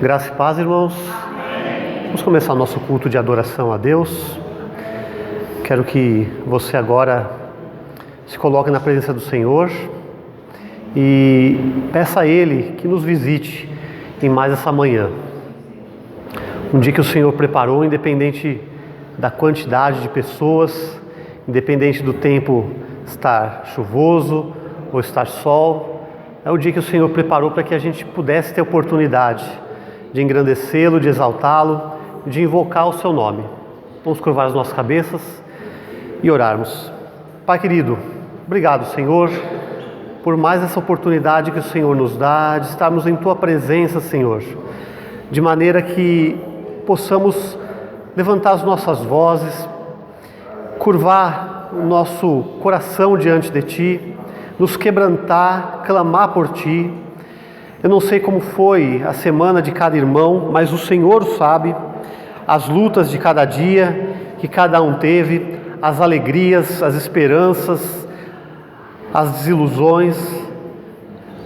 Graça e paz, irmãos. Amém. Vamos começar o nosso culto de adoração a Deus. Quero que você agora se coloque na presença do Senhor e peça a Ele que nos visite em mais essa manhã. Um dia que o Senhor preparou, independente da quantidade de pessoas, independente do tempo estar chuvoso ou estar sol, é o dia que o Senhor preparou para que a gente pudesse ter oportunidade de engrandecê-lo, de exaltá-lo, de invocar o seu nome. Vamos curvar as nossas cabeças e orarmos. Pai querido, obrigado, Senhor, por mais essa oportunidade que o Senhor nos dá de estarmos em Tua presença, Senhor, de maneira que possamos levantar as nossas vozes, curvar o nosso coração diante de Ti, nos quebrantar, clamar por Ti. Eu não sei como foi a semana de cada irmão, mas o Senhor sabe as lutas de cada dia que cada um teve, as alegrias, as esperanças, as desilusões,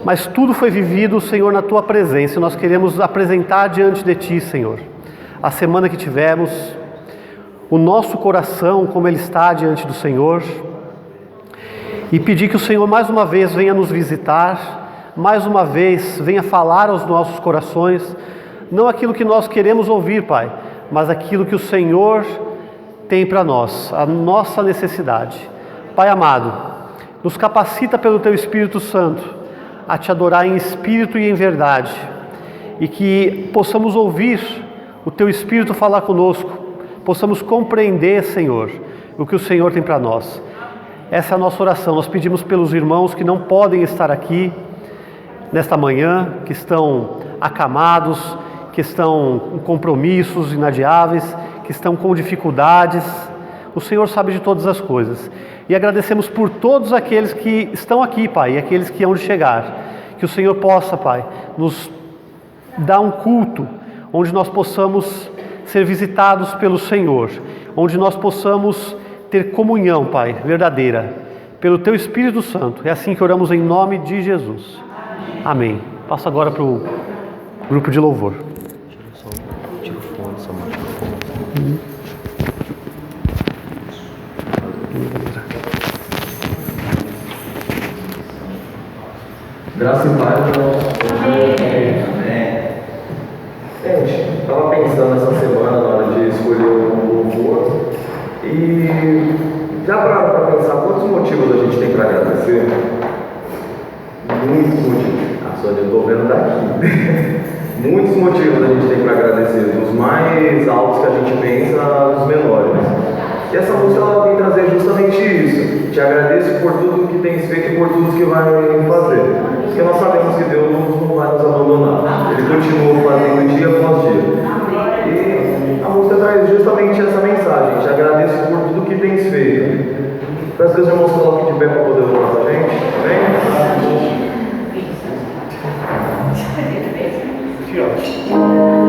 mas tudo foi vivido, Senhor, na Tua presença, e nós queremos apresentar diante de Ti, Senhor, a semana que tivemos, o nosso coração, como ele está diante do Senhor, e pedir que o Senhor mais uma vez venha nos visitar, mais uma vez venha falar aos nossos corações, não aquilo que nós queremos ouvir, Pai, mas aquilo que o Senhor tem para nós, a nossa necessidade. Pai amado, nos capacita pelo Teu Espírito Santo a Te adorar em espírito e em verdade, e que possamos ouvir o Teu Espírito falar conosco, possamos compreender, Senhor, o que o Senhor tem para nós. Essa é a nossa oração. Nós pedimos pelos irmãos que não podem estar aqui nesta manhã, que estão acamados, que estão com compromissos inadiáveis, que estão com dificuldades. O Senhor sabe de todas as coisas. E agradecemos por todos aqueles que estão aqui, Pai, e aqueles que hão de chegar. Que o Senhor possa, Pai, nos dar um culto onde nós possamos ser visitados pelo Senhor, onde nós possamos ter comunhão, Pai, verdadeira, pelo Teu Espírito Santo. É assim que oramos em nome de Jesus. Amém. Passo agora para o grupo de louvor. Tira o fone, só microfone. Graça e paz, Amém. Gente, estava pensando essa semana na hora de escolher um louvor e já pararam para pensar quantos motivos a gente tem para agradecer? Muitos motivos. Só eu estou vendo daqui. Muitos motivos a gente tem para agradecer, dos mais altos que a gente pensa aos menores. E essa música ela vem trazer justamente isso. Te agradeço por tudo que tens feito e por tudo que vai fazer. Porque nós sabemos que Deus não vai nos abandonar. Ele continua fazendo dia após dia. E a música traz justamente essa mensagem. Te agradeço por tudo que tens feito. Peço que os irmãos coloquem de pé para poder louvar a gente. Amém? Yeah.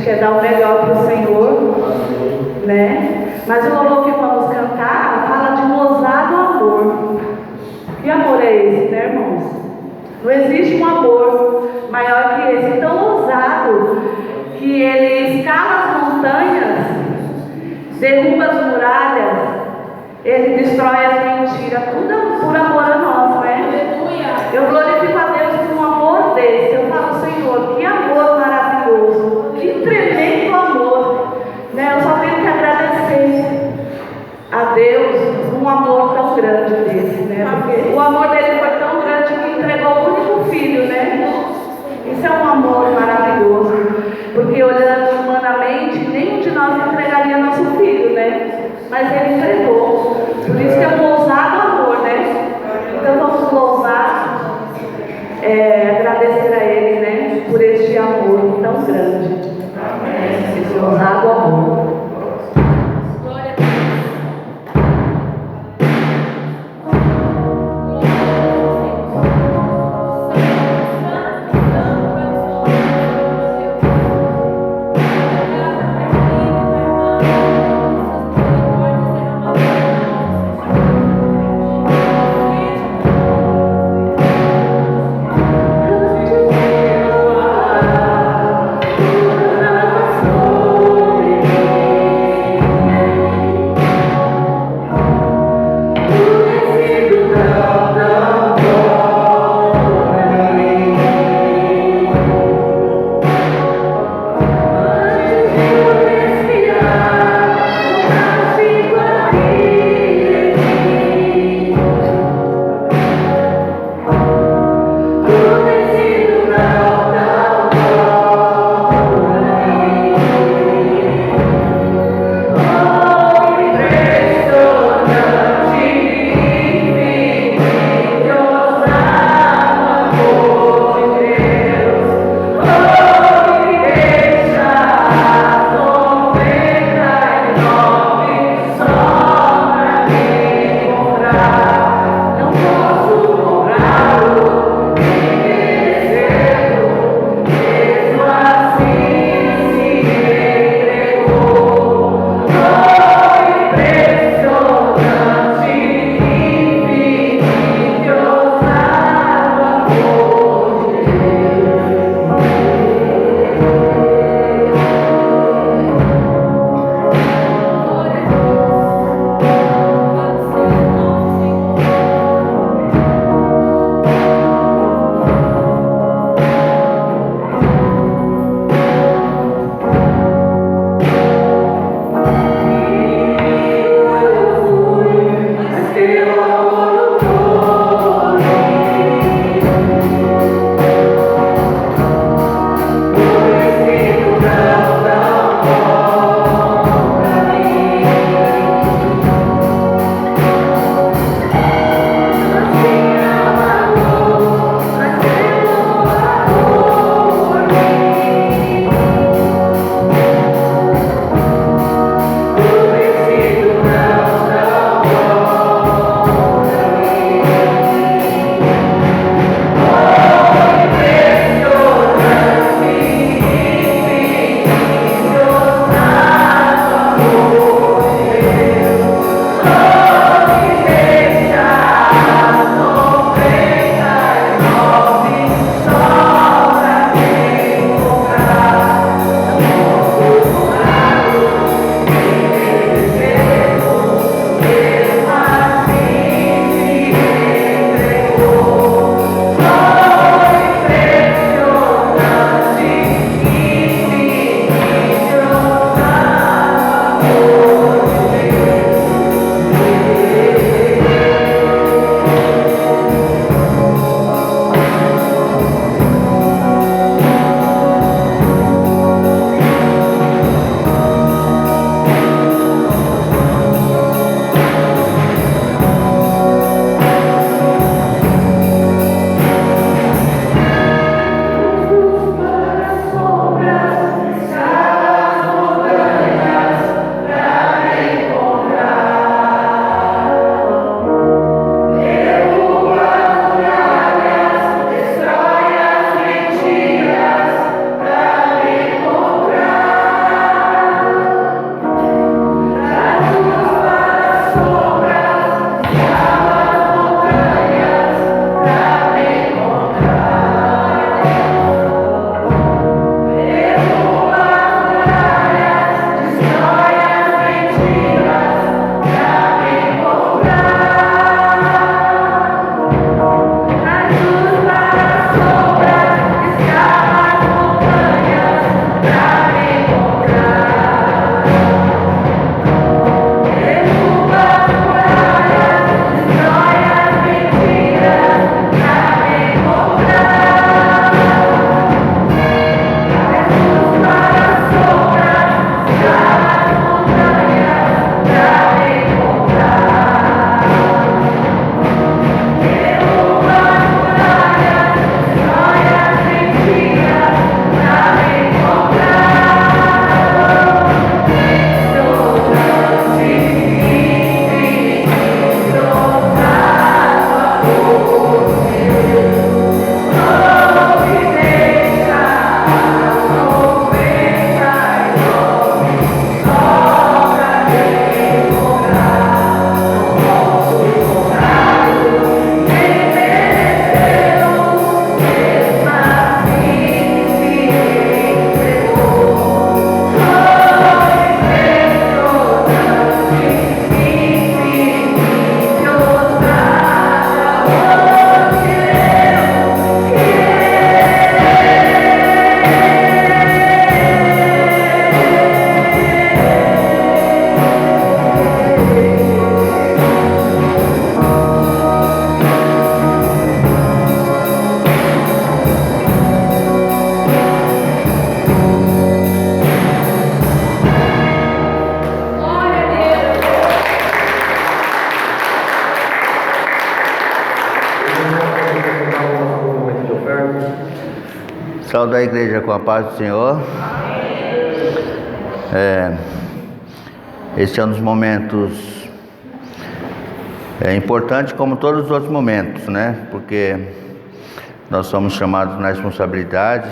gente quer dar o melhor para o Senhor, né? Mas o louvor que vamos cantar fala de um ousado amor. Que amor é esse, né, irmãos? Não existe um amor maior que esse, tão ousado, que ele escala as montanhas, derruba as muralhas, ele destrói as mentiras, tudo por amor a nós, né? Eu glorifico a Deus por um amor desse. Eu falo, Senhor, que amor maravilhoso, que tremendo amor, né? Eu só tenho que agradecer a Deus por um amor tão grande desse, né? Porque o amor dele foi tão grande que entregou o único filho, né? Isso é um amor maravilhoso, porque olhando humanamente, nenhum de nós entregaria nosso filho, né? Mas ele entregou. Por isso que é um ousado amor, né? Então vamos louvar, agradecer a ele, né? Por este amor tão grande. Esse ousado amor. Saúde a igreja com a paz do Senhor. Esse é um dos momentos importantes, como todos os outros momentos, né? Porque nós somos chamados na responsabilidade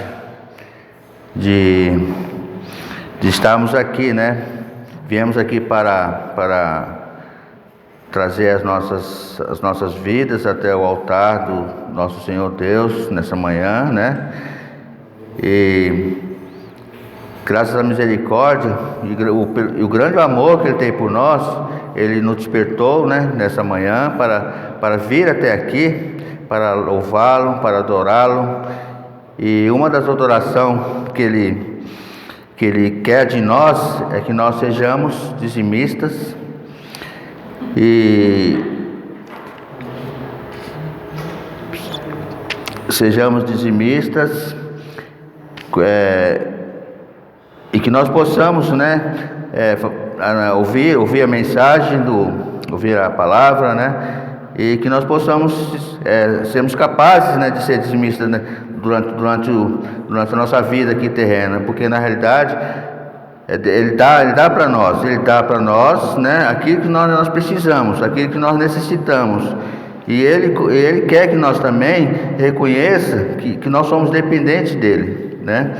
de estarmos aqui, né? Viemos aqui para trazer as nossas vidas até o altar do nosso Senhor Deus nessa manhã, né? E graças à misericórdia e o grande amor que Ele tem por nós, Ele nos despertou, né, nessa manhã para vir até aqui, para louvá-lo, para adorá-lo. E uma das adorações que Ele quer de nós é que nós sejamos dizimistas e e que nós possamos, né, ouvir a mensagem, ouvir a palavra, né, e que nós possamos sermos capazes, né, de ser dizimistas, né, durante a nossa vida aqui terrena, porque na realidade Ele dá para nós, né, aquilo que nós precisamos, aquilo que nós necessitamos. E Ele quer que nós também reconheça que nós somos dependentes dEle, né?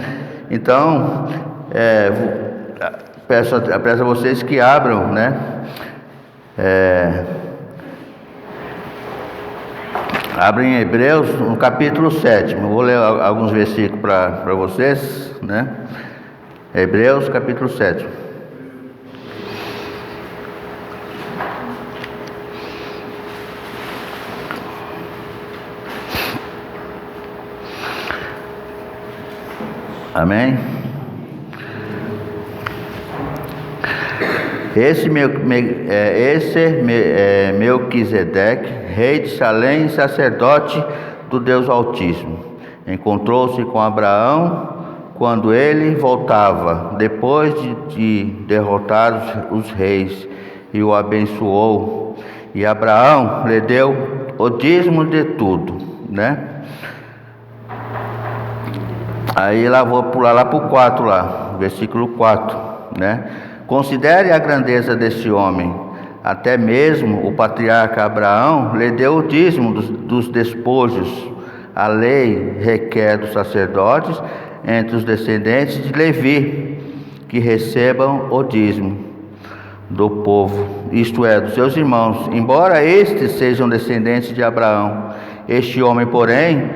Então, peço a vocês que abram, né? Abrem em Hebreus, no capítulo 7. Vou ler alguns versículos para vocês, né? Hebreus, capítulo 7. Amém? Esse Melquisedeque, rei de Salém, sacerdote do Deus Altíssimo, encontrou-se com Abraão quando ele voltava, depois de derrotar os reis, e o abençoou. E Abraão lhe deu o dízimo de tudo, né? Aí lá vou pular lá para o 4, versículo 4, né? Considere a grandeza deste homem. Até mesmo o patriarca Abraão lhe deu o dízimo dos despojos. A lei requer dos sacerdotes entre os descendentes de Levi que recebam o dízimo do povo, isto é, dos seus irmãos, embora estes sejam descendentes de Abraão. Este homem, porém,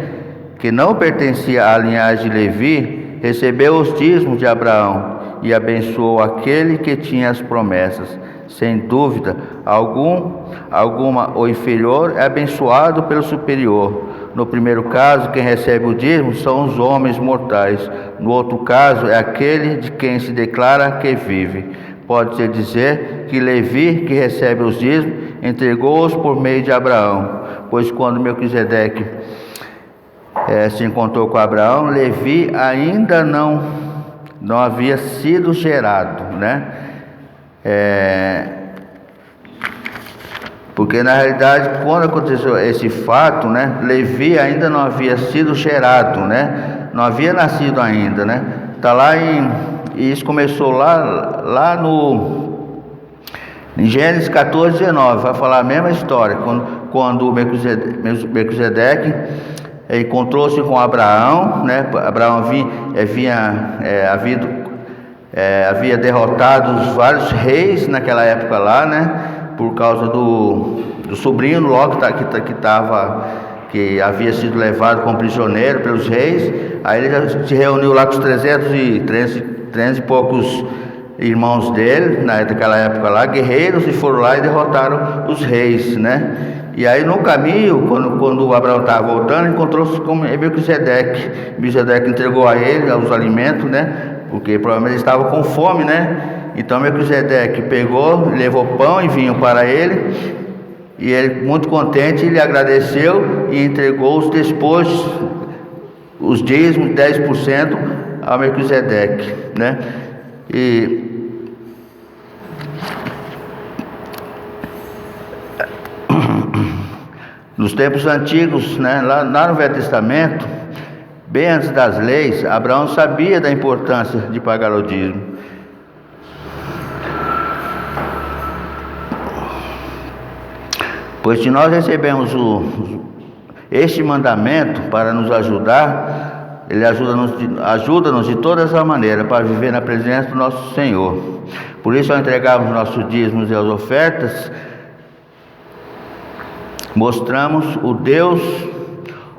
que não pertencia à linhagem de Levi, recebeu os dízimos de Abraão e abençoou aquele que tinha as promessas. Sem dúvida alguma, o inferior é abençoado pelo superior. No primeiro caso, quem recebe o dízimo são os homens mortais. No outro caso, é aquele de quem se declara que vive. Pode-se dizer que Levi, que recebe os dízimos, entregou-os por meio de Abraão, pois quando Melquisedeque se encontrou com Abraão, Levi ainda não havia sido gerado, né? Porque na realidade, quando aconteceu esse fato, né, Levi ainda não havia sido gerado, né? Não havia nascido ainda, né? Tá lá e isso começou lá em Gênesis 14, 19, vai falar a mesma história, quando Melquisedeque encontrou-se com Abraão, né? Abraão havia derrotado vários reis naquela época lá, né? Por causa do sobrinho Ló que havia sido levado como prisioneiro pelos reis. Aí ele já se reuniu lá com os 300 e poucos irmãos dele, naquela época lá, guerreiros, e foram lá e derrotaram os reis, né? E aí no caminho, quando Abraão estava voltando, encontrou-se com Melquisedeque. Melquisedeque entregou a ele os alimentos, né? Porque provavelmente ele estava com fome, né? Então Melquisedeque pegou, levou pão e vinho para ele. E ele, muito contente, ele agradeceu e entregou os despojos, os dízimos, 10% a Melquisedeque, né? E nos tempos antigos, né, lá no Velho Testamento, Bem antes das leis, Abraão sabia da importância de pagar o dízimo. Pois se nós recebemos este mandamento para nos ajudar, ele ajuda-nos de todas as maneiras para viver na presença do nosso Senhor. Por isso, ao entregarmos nossos dízimos e as ofertas, mostramos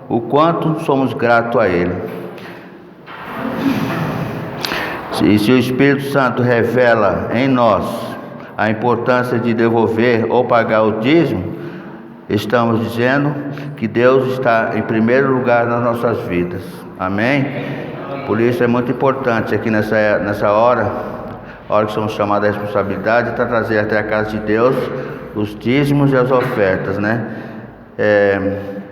o quanto somos gratos a Ele. E se o Espírito Santo revela em nós a importância de devolver ou pagar o dízimo, estamos dizendo que Deus está em primeiro lugar nas nossas vidas. Amém? Por isso é muito importante aqui nessa hora que somos chamados à responsabilidade, para trazer até a casa de Deus os dízimos e as ofertas, né?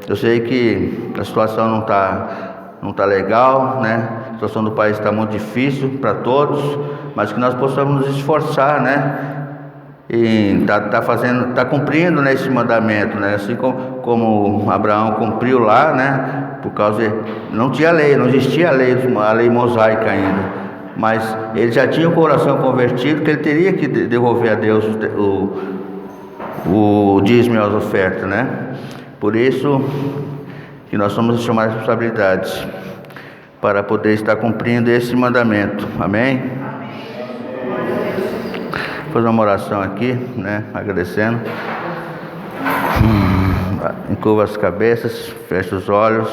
Eu sei que a situação não tá legal, né? A situação do país está muito difícil para todos, mas que nós possamos nos esforçar, né? E tá cumprindo, né, esse mandamento, né? Assim como Abraão cumpriu lá, né? Por causa não tinha lei, não existia a lei mosaica ainda, mas ele já tinha o coração convertido, que ele teria que devolver a Deus o dízimo e as ofertas, né? Por isso que nós somos chamados de responsabilidades para poder estar cumprindo esse mandamento. Amém? Vou fazer uma oração aqui, né? Agradecendo. Encurva as cabeças, fecha os olhos,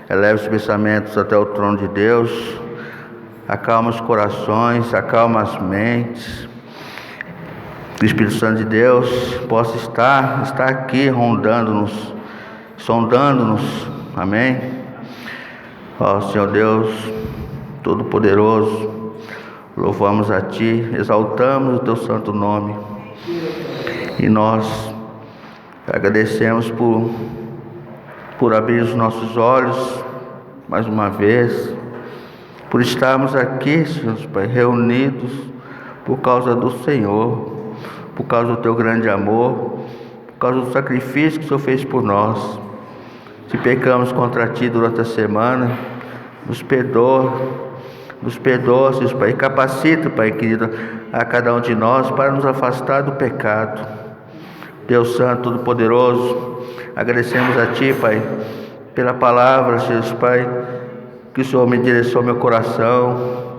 eleva os pensamentos até o trono de Deus, acalma os corações, acalma as mentes. Que o Espírito Santo de Deus possa estar aqui rondando-nos, sondando-nos. Amém? Ó Senhor Deus Todo-Poderoso, louvamos a Ti, exaltamos o Teu santo nome, e nós agradecemos por abrir os nossos olhos mais uma vez, por estarmos aqui, Senhor Pai, reunidos por causa do Senhor, por causa do Teu grande amor, por causa do sacrifício que o Senhor fez por nós. Se pecamos contra Ti durante a semana, nos perdoa, Senhor Pai, e capacita, Pai querido, a cada um de nós para nos afastar do pecado. Deus Santo, Todo-Poderoso, agradecemos a Ti, Pai, pela palavra, Senhor Pai, que o Senhor me direcionou meu coração,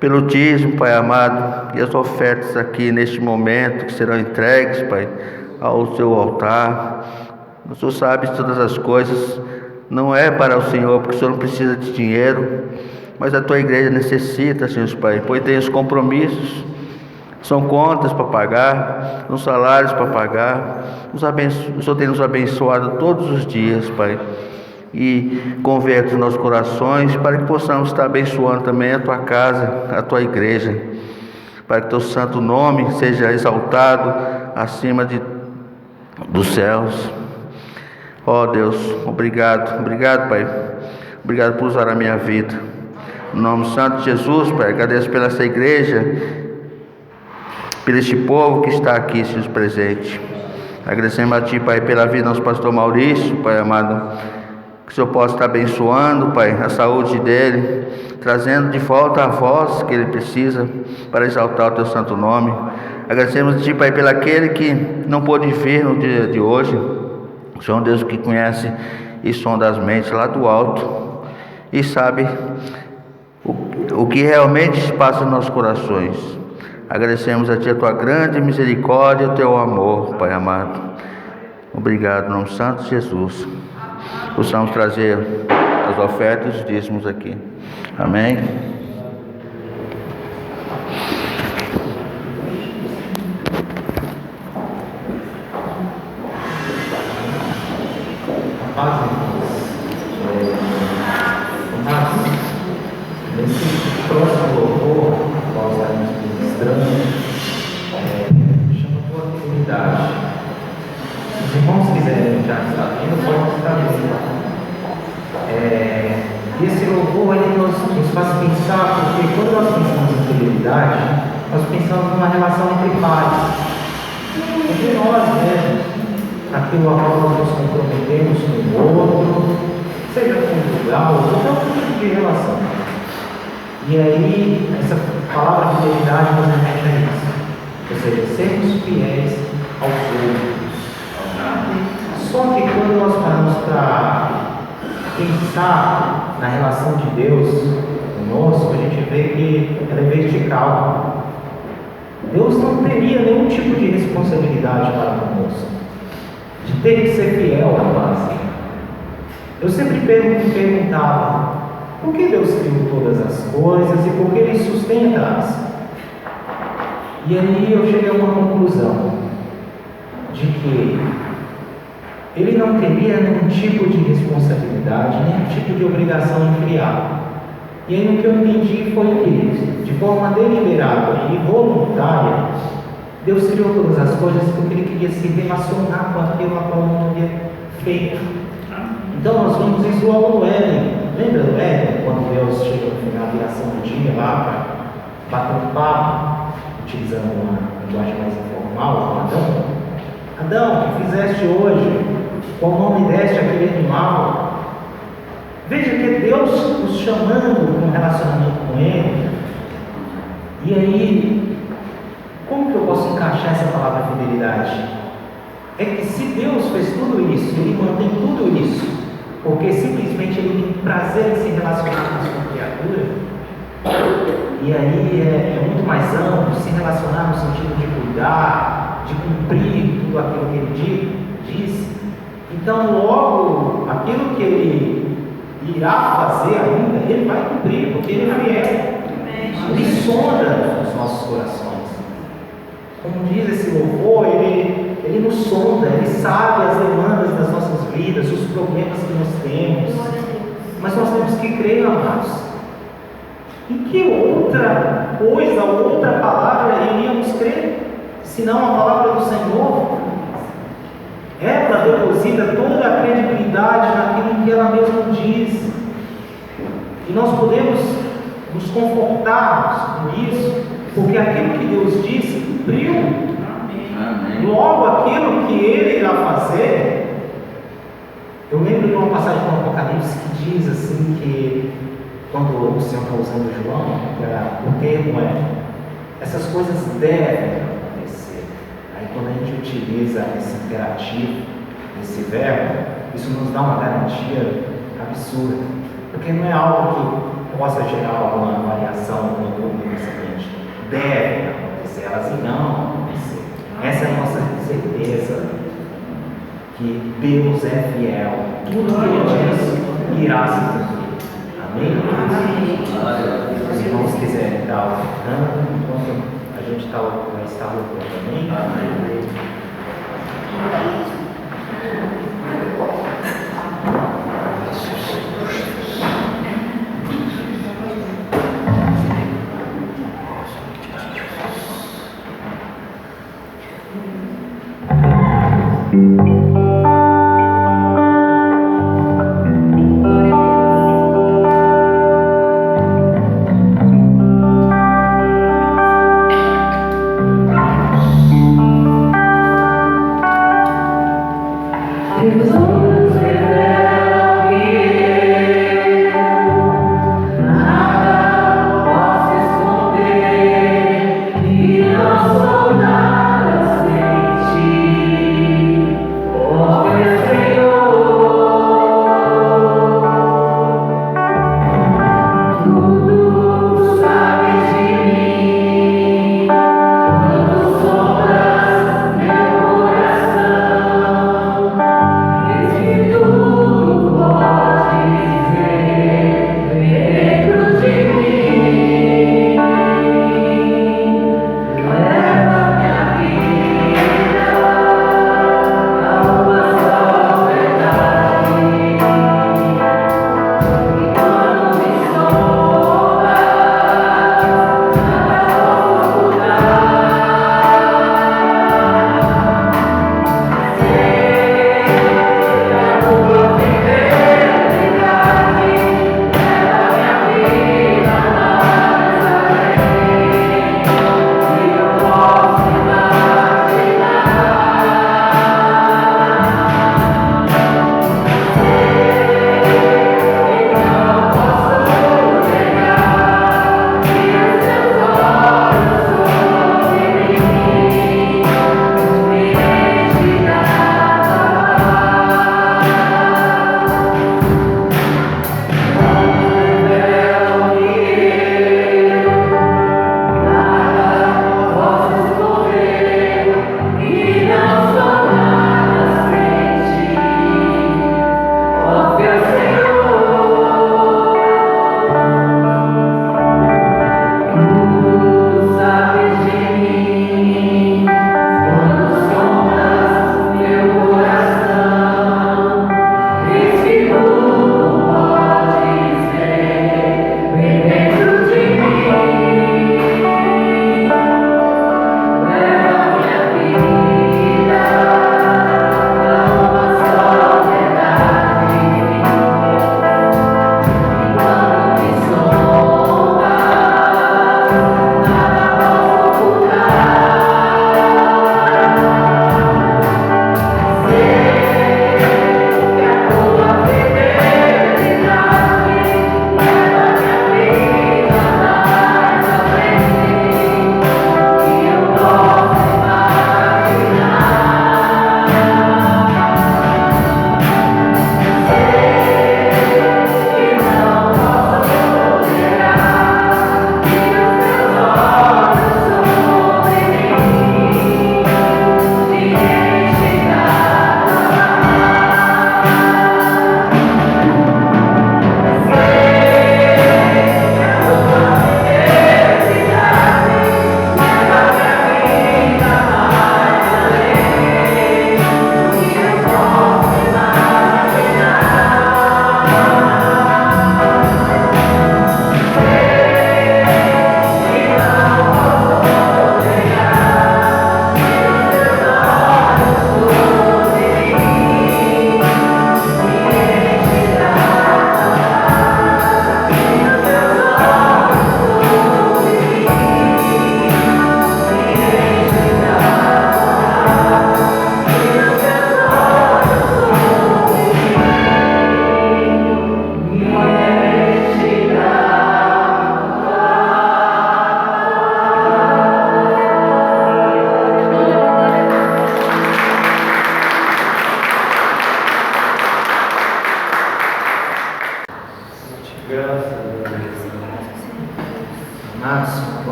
pelo dízimo, Pai amado, e as ofertas aqui neste momento que serão entregues, Pai, ao Seu altar. O Senhor sabe de todas as coisas, não é para o Senhor, porque o Senhor não precisa de dinheiro, mas a Tua igreja necessita, Senhor Pai, pois tem os compromissos, são contas para pagar, são salários para pagar. O Senhor tem nos abençoado todos os dias, Pai, e converte os nossos corações para que possamos estar abençoando também a Tua casa, a Tua igreja, para que Teu santo nome seja exaltado acima dos céus. Ó Deus, obrigado, Pai, obrigado por usar a minha vida. No nome santo de Jesus, Pai, agradeço pela essa igreja, por este povo que está aqui, Senhor, presente. Agradecemos a Ti, Pai, pela vida do nosso pastor Maurício, Pai amado, que o Senhor possa estar abençoando, Pai, a saúde dele, trazendo de volta a voz que ele precisa para exaltar o Teu santo nome. Agradecemos a Ti, Pai, pelo aquele que não pôde vir no dia de hoje. O Senhor é um Deus que conhece e sonda as mentes lá do alto e sabe o que realmente se passa nos nossos corações. Agradecemos a Ti a Tua grande misericórdia e o Teu amor, Pai amado. Obrigado, no nome santo de Jesus. Possamos trazer as ofertas e os dízimos aqui. Amém? Nesse próximo louvor, nós estaremos ministrando, chama por atividade. Se os irmãos quiserem já estar vindo, pode estar vindo. E esse louvor ele nos faz pensar, porque quando nós pensamos em fidelidade, nós pensamos numa relação entre pares, entre nós mesmos, aquilo a qual nós nos comprometemos com o outro. seja conjugal, ou qualquer tipo de relação. E aí, essa palavra fidelidade nos remete a isso. Ou seja, sermos fiéis aos outros. Só que quando nós paramos para pensar na relação de Deus conosco, a gente vê que ela é vertical. Deus não teria nenhum tipo de responsabilidade para conosco, de ter que ser fiel à base. Eu sempre me perguntava, por que Deus criou todas as coisas e por que Ele sustém atrás? E aí eu cheguei a uma conclusão, de que Ele não teria nenhum tipo de responsabilidade, nenhum tipo de obrigação em criar. E aí o que eu entendi foi que, de forma deliberada e voluntária, Deus criou todas as coisas porque Ele queria se relacionar com aquilo a qual não havia feito. Então nós vimos isso logo no Éden. Lembra do Éden? Quando Deus chega no final da viração do dia lá para bater um papo, utilizando uma linguagem mais informal com Adão. Adão, o que fizeste hoje? Qual nome deste aquele animal? Veja que é Deus nos chamando para um relacionamento com Ele. E aí, como que eu posso encaixar essa palavra fidelidade? É que se Deus fez tudo isso, Ele mantém tudo isso, porque simplesmente Ele tem prazer em se relacionar com a sua criatura. E aí é muito mais amplo se relacionar no sentido de cuidar, de cumprir tudo aquilo que Ele diz. Então, logo, aquilo que Ele irá fazer ainda, Ele vai cumprir, porque Ele é fiel. Ele sonda os nossos corações. Como diz esse louvor, Ele nos sonda, Ele sabe as demandas das nossas vidas, os problemas que nós temos. Mas nós temos que crer, amados. Em que outra coisa, outra palavra iríamos crer, senão a palavra do Senhor? Ela deposita toda a credibilidade naquilo que ela mesma diz. E nós podemos nos confortar com isso, porque aquilo que Deus disse cumpriu. Amém. Logo, aquilo que Ele irá fazer. Eu lembro de uma passagem do Apocalipse que diz assim que quando o Senhor está usando João, o termo é essas coisas devem acontecer. Aí quando a gente utiliza esse imperativo, esse verbo, isso nos dá uma garantia absurda, porque não é algo que possa gerar alguma variação, alguma dúvida no seguinte: deve acontecer, elas irão acontecer. Essa é a nossa certeza, que Deus é fiel, tudo que Ele diz irá se cumprir. Amém? Se os irmãos quiserem dar o canto, enquanto a gente vai estar louvando. Amém? Amém.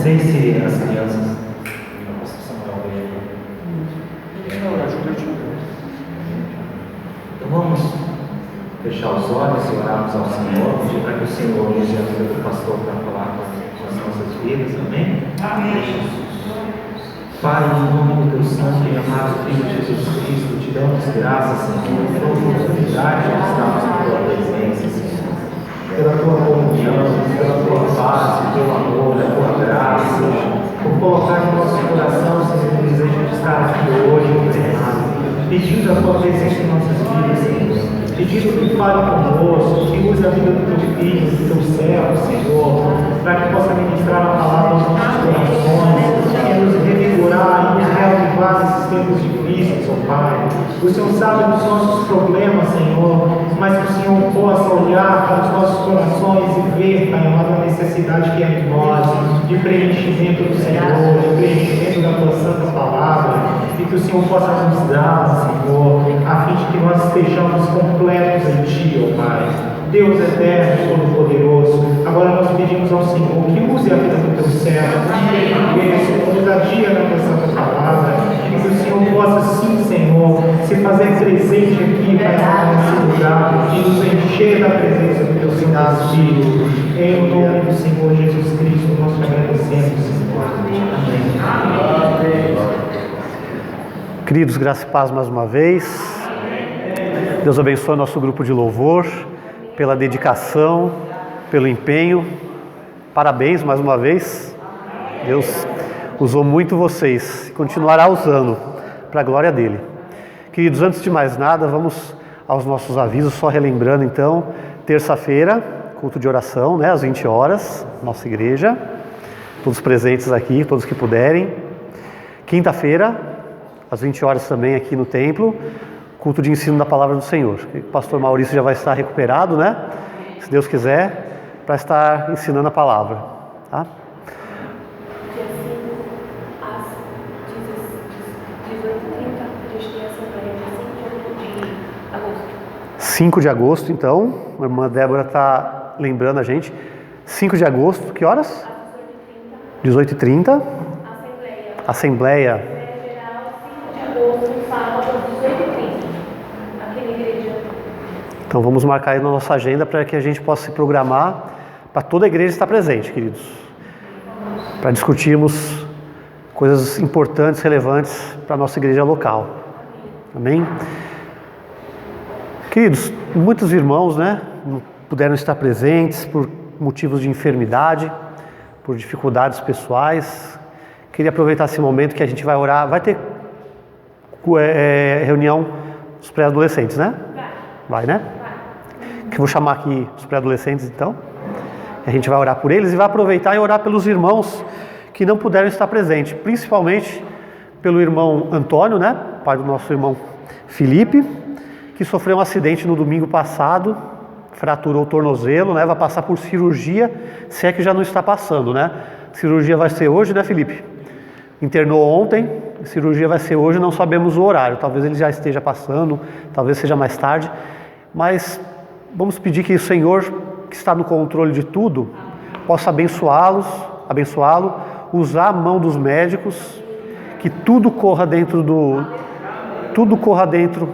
sei se as crianças. Nossa, Samuel veio aqui. Então vamos fechar os olhos e orarmos ao Senhor, pedir para que o Senhor nos use a vida do pastor para falar com as nossas vidas, amém? Amém. Pai, em nome do teu santo e amado Filho Jesus Cristo, te damos graças, Senhor, pela oportunidade de estarmos na tua presença, Senhor, pela tua comunhão, pela tua paz, pelo amor, pela tua graça, por colocar em nosso coração, Senhor, o desejo de estar aqui hoje, pedindo a tua presença em nossas vidas, Senhor, pedindo que fale conosco, que use a vida do teu filho, do teu servo, Senhor, para que possa ministrar a palavra aos nossos corações, que nos revigorar e nos reavivar nesses tempos difíceis, ó Pai. O Senhor sabe dos nossos problemas, Senhor, mas que o Senhor possa olhar para os nossos corações e ver, Pai, a necessidade que é em nós, de preenchimento do Senhor, de preenchimento da tua santa palavra, e que o Senhor possa nos dar, Senhor, a fim de que nós estejamos completos em Ti, ó Pai. Deus eterno, todo-poderoso, agora nós pedimos ao Senhor que use a vida do teu servo, que nos adia na tua santa palavra, e que o Senhor possa, sim, Senhor, se fazer presente aqui, Pai, nesse lugar, e nos encher da presença do teu Santo Espírito. Em nome do Senhor Jesus Cristo, nós te agradecemos, Senhor. Amém. Queridos, graça e paz mais uma vez. Deus abençoe nosso grupo de louvor, pela dedicação, pelo empenho. Parabéns mais uma vez. Deus usou muito vocês e continuará usando para a glória dele. Queridos, antes de mais nada, vamos aos nossos avisos, só relembrando então, terça-feira, culto de oração, às 20 horas, nossa igreja, todos presentes aqui, todos que puderem. Quinta-feira, às 20 horas também aqui no templo, culto de ensino da palavra do Senhor. O pastor Maurício já vai estar recuperado, se Deus quiser, para estar ensinando a palavra, tá? Dia 5 às 18h30, a gente tem a assembleia dia 5 de agosto. 5 de agosto, então, a irmã Débora está lembrando a gente. 5 de agosto, que horas? Às 18h30. Assembleia. Geral, 5 de agosto, sábado, às 18h30. Aqui na igreja. Então vamos marcar aí na nossa agenda para que a gente possa se programar para toda a igreja estar presente, queridos. Para discutirmos coisas importantes, relevantes para a nossa igreja local. Amém? Queridos, muitos irmãos, não puderam estar presentes por motivos de enfermidade, por dificuldades pessoais. Queria aproveitar esse momento que a gente vai orar. Vai ter reunião dos pré-adolescentes, Vai, Que eu vou chamar aqui os pré-adolescentes, então. A gente vai orar por eles e vai aproveitar e orar pelos irmãos que não puderam estar presentes, principalmente pelo irmão Antônio, pai do nosso irmão Felipe, que sofreu um acidente no domingo passado, fraturou o tornozelo, vai passar por cirurgia, se é que já não está passando, Cirurgia vai ser hoje, Felipe? Internou ontem, a cirurgia vai ser hoje, não sabemos o horário, talvez ele já esteja passando, talvez seja mais tarde, mas vamos pedir que o Senhor, que está no controle de tudo, possa abençoá-lo, usar a mão dos médicos, que tudo corra dentro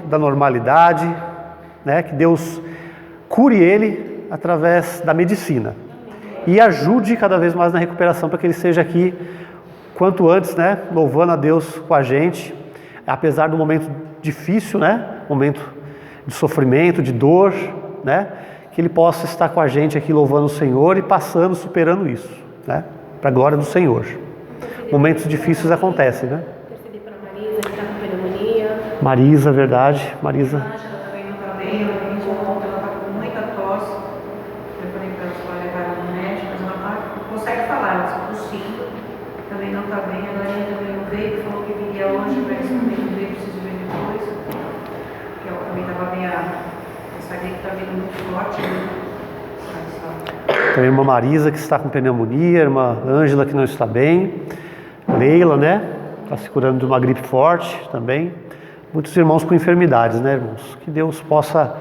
da normalidade, que Deus cure ele através da medicina e ajude cada vez mais na recuperação para que ele seja aqui quanto antes, louvando a Deus com a gente, apesar do momento difícil, momento de sofrimento, de dor, que ele possa estar com a gente aqui louvando o Senhor e passando, superando isso, para a glória do Senhor. Momentos difíceis acontecem, Percebi para a Marisa, que está com pneumonia. Marisa, verdade, Marisa. Ela também não está bem, ela me ontem, ela está com muita tosse. Eu falei para ela só levar ela no médico, mas ela consegue falar, ela está tossindo, também não está bem. A Larinha também não veio, falou que viria hoje, mas também não veio, preciso ver depois. Porque ela também estava meio. Essa gripe está vindo muito forte, Então, a irmã Marisa, que está com pneumonia, a irmã Ângela, que não está bem, Leila, está se curando de uma gripe forte também. Muitos irmãos com enfermidades, irmãos? Que Deus possa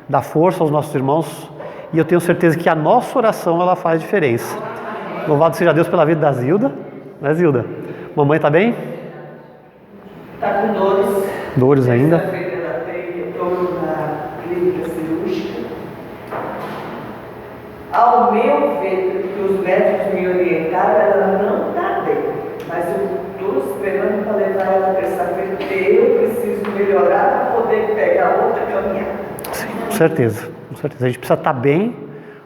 dar força aos nossos irmãos, e eu tenho certeza que a nossa oração, ela faz diferença. Louvado seja Deus pela vida da Zilda. Né, Zilda? Mamãe está bem? Está com dores. Dores ainda? Sexta-feira ela tem dor na clínica cirúrgica. Ao meu ver, que os médicos me orientaram, ela não está bem. Mas eu estou esperando para levar ela terça-feira, porque eu preciso melhorar para poder pegar outra caminhada. Sim, com certeza. Com certeza. A gente precisa estar bem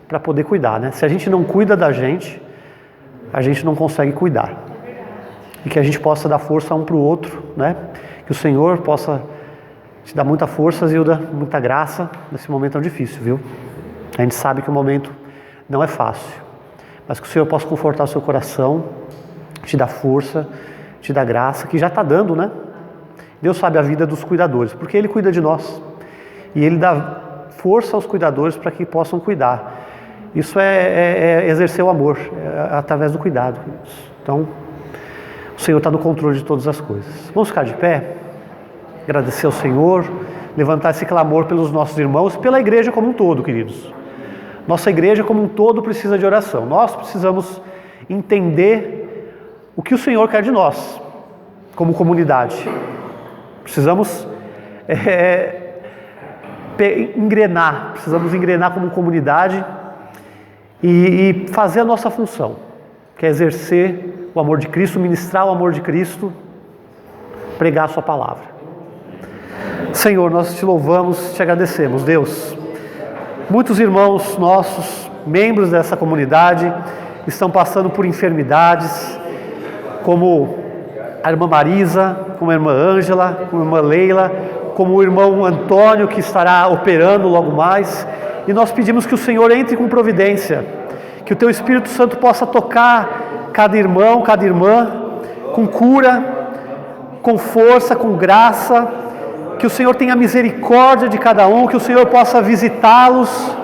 para poder cuidar, né? Se a gente não cuida da gente, a gente não consegue cuidar. E que a gente possa dar força um para o outro, né? Que o Senhor possa te dar muita força, Zilda, muita graça nesse momento tão difícil, viu? A gente sabe que o momento não é fácil, mas que o Senhor possa confortar o seu coração, te dar força, te dar graça, que já está dando, né? Deus sabe a vida dos cuidadores, porque Ele cuida de nós. E Ele dá força aos cuidadores para que possam cuidar. Isso é exercer o amor, através do cuidado. Então, o Senhor está no controle de todas as coisas. Vamos ficar de pé, agradecer ao Senhor, levantar esse clamor pelos nossos irmãos, pela igreja como um todo, queridos. Nossa igreja como um todo precisa de oração. Nós precisamos entender o que o Senhor quer de nós, como comunidade. Precisamos precisamos engrenar como comunidade e fazer a nossa função, que é exercer o amor de Cristo, ministrar o amor de Cristo, pregar a sua palavra. Senhor, nós te louvamos, te agradecemos, Deus. Muitos irmãos nossos, membros dessa comunidade, estão passando por enfermidades, como a irmã Marisa, como a irmã Ângela, como a irmã Leila, como o irmão Antônio, que estará operando logo mais. E nós pedimos que o Senhor entre com providência, que o Teu Espírito Santo possa tocar cada irmão, cada irmã, com cura, com força, com graça, que o Senhor tenha misericórdia de cada um, que o Senhor possa visitá-los.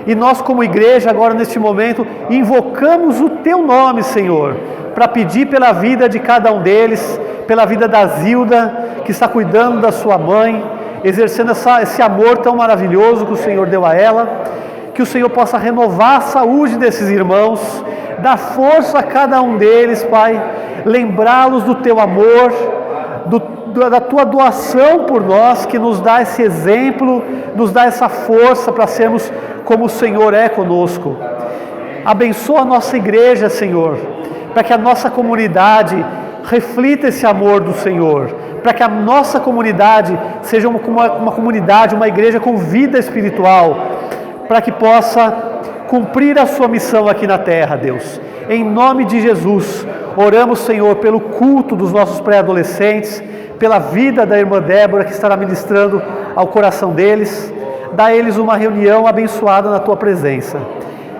E nós como igreja agora neste momento invocamos o Teu nome, Senhor, para pedir pela vida de cada um deles, pela vida da Zilda, que está cuidando da sua mãe, exercendo esse amor tão maravilhoso que o Senhor deu a ela, que o Senhor possa renovar a saúde desses irmãos, dar força a cada um deles, Pai, lembrá-los do Teu amor, da Tua doação por nós, que nos dá esse exemplo, nos dá essa força para sermos como o Senhor é conosco. Abençoa a nossa igreja, Senhor, para que a nossa comunidade reflita esse amor do Senhor, para que a nossa comunidade seja uma comunidade, uma igreja com vida espiritual, para que possa cumprir a sua missão aqui na terra, Deus. Em nome de Jesus, oramos, Senhor, pelo culto dos nossos pré-adolescentes, pela vida da irmã Débora, que estará ministrando ao coração deles. Dá a eles uma reunião abençoada na Tua presença.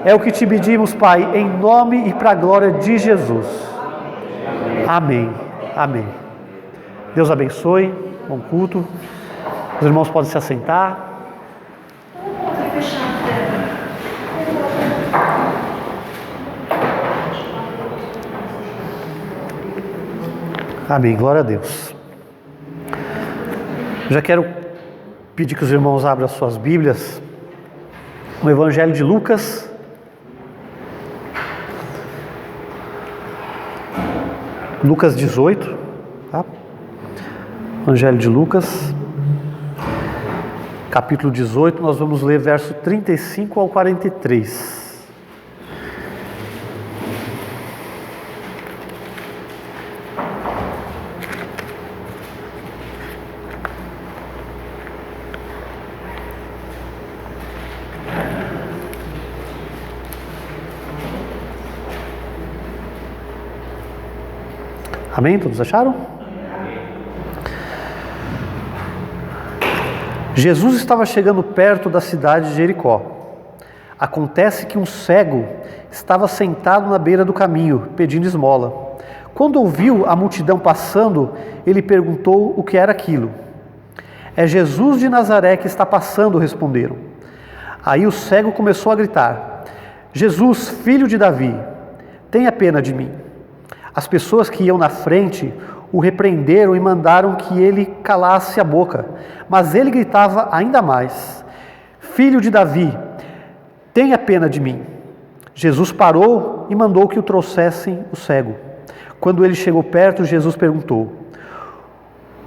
É o que te pedimos, Pai, em nome e para a glória de Jesus. Amém. Amém. Deus abençoe. Bom culto. Os irmãos podem se assentar. Amém. Glória a Deus. Já quero pedir que os irmãos abram as suas Bíblias no Evangelho de Lucas. Lucas 18, tá? Evangelho de Lucas, capítulo 18, nós vamos ler verso 35 ao 43. Amém? Todos acharam? Jesus estava chegando perto da cidade de Jericó. Acontece que um cego estava sentado na beira do caminho, pedindo esmola. Quando ouviu a multidão passando, ele perguntou o que era aquilo. É Jesus de Nazaré que está passando, responderam. Aí o cego começou a gritar: Jesus, filho de Davi, tenha pena de mim. As pessoas que iam na frente o repreenderam e mandaram que ele calasse a boca. Mas ele gritava ainda mais: Filho de Davi, tenha pena de mim. Jesus parou e mandou que o trouxessem o cego. Quando ele chegou perto, Jesus perguntou: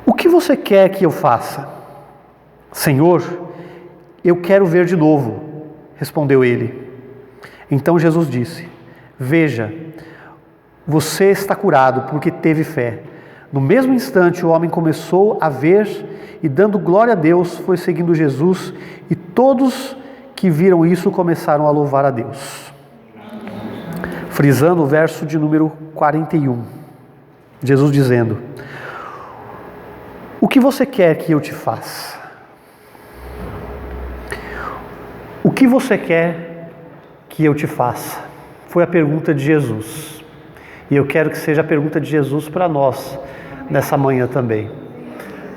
o que você quer que eu faça? Senhor, eu quero ver de novo, respondeu ele. Então Jesus disse: veja, você está curado porque teve fé. No mesmo instante o homem começou a ver e, dando glória a Deus, foi seguindo Jesus, e todos que viram isso começaram a louvar a Deus. Frisando o verso de número 41, Jesus dizendo: o que você quer que eu te faça? O que você quer que eu te faça? Foi a pergunta de Jesus. E eu quero que seja a pergunta de Jesus para nós nessa manhã também.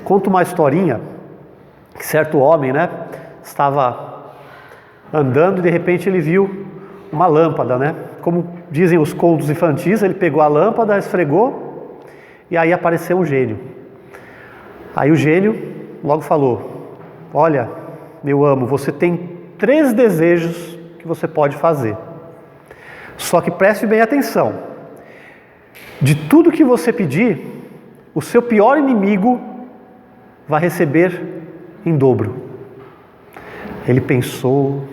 Conto uma historinha que certo homem, estava andando e de repente ele viu uma lâmpada, Como dizem os contos infantis, ele pegou a lâmpada, esfregou e aí apareceu um gênio. Aí o gênio logo falou: olha, meu amo, você tem 3 desejos que você pode fazer. Só que preste bem atenção. De tudo que você pedir, o seu pior inimigo vai receber em dobro. Ele pensou,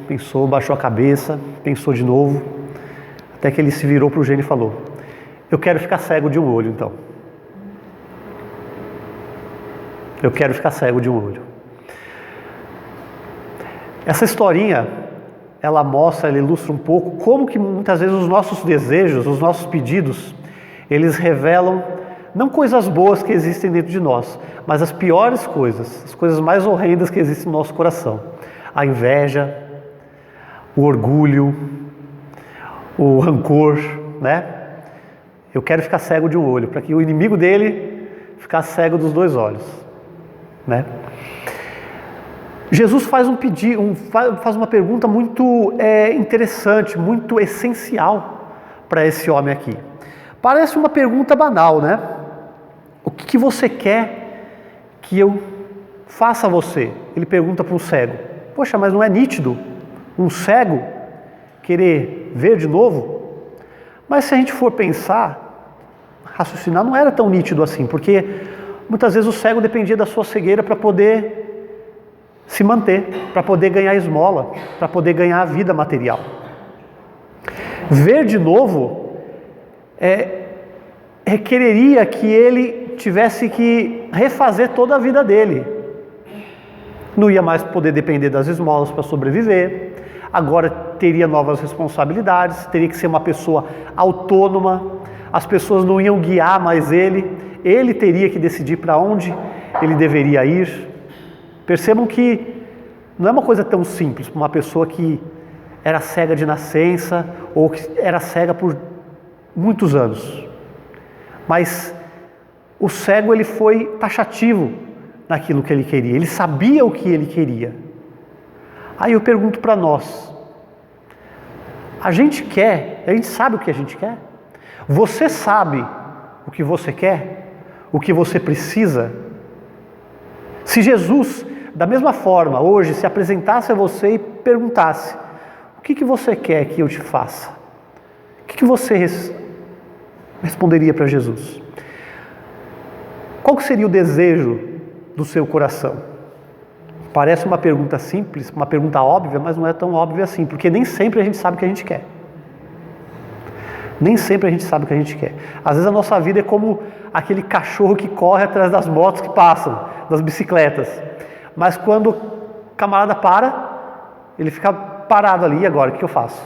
baixou a cabeça, pensou de novo, até que ele se virou para o gênio e falou: eu quero ficar cego de um olho, então. Eu quero ficar cego de um olho. Essa historinha, ela ilustra um pouco como que muitas vezes os nossos desejos, os nossos pedidos, eles revelam não coisas boas que existem dentro de nós, mas as piores coisas, as coisas mais horrendas que existem no nosso coração. A inveja, o orgulho, o rancor, Eu quero ficar cego de um olho, para que o inimigo dele ficasse cego dos 2 olhos, Jesus faz faz uma pergunta muito interessante, muito essencial para esse homem aqui. Parece uma pergunta banal, O que você quer que eu faça a você? Ele pergunta para um cego. Poxa, mas não é nítido um cego querer ver de novo? Mas se a gente for pensar, raciocinar, não era tão nítido assim, porque muitas vezes o cego dependia da sua cegueira para poder se manter, para poder ganhar esmola, para poder ganhar a vida material. Ver de novo requereria que ele tivesse que refazer toda a vida dele. Não ia mais poder depender das esmolas para sobreviver, agora teria novas responsabilidades, teria que ser uma pessoa autônoma, as pessoas não iam guiar mais ele teria que decidir para onde ele deveria ir. Percebam que não é uma coisa tão simples para uma pessoa que era cega de nascença ou que era cega por muitos anos. Mas o cego, ele foi taxativo naquilo que ele queria, ele sabia o que ele queria. Aí eu pergunto para nós, a gente sabe o que a gente quer? Você sabe o que você quer? O que você precisa? Se Jesus, da mesma forma, hoje se apresentasse a você e perguntasse: o que você quer que eu te faça? O que você responderia para Jesus? Qual seria o desejo do seu coração? Parece uma pergunta simples, uma pergunta óbvia, mas não é tão óbvia assim, porque nem sempre a gente sabe o que a gente quer. Nem sempre a gente sabe o que a gente quer. Às vezes a nossa vida é como aquele cachorro que corre atrás das motos que passam, das bicicletas. Mas quando o camarada para, ele fica parado ali. E agora, o que eu faço?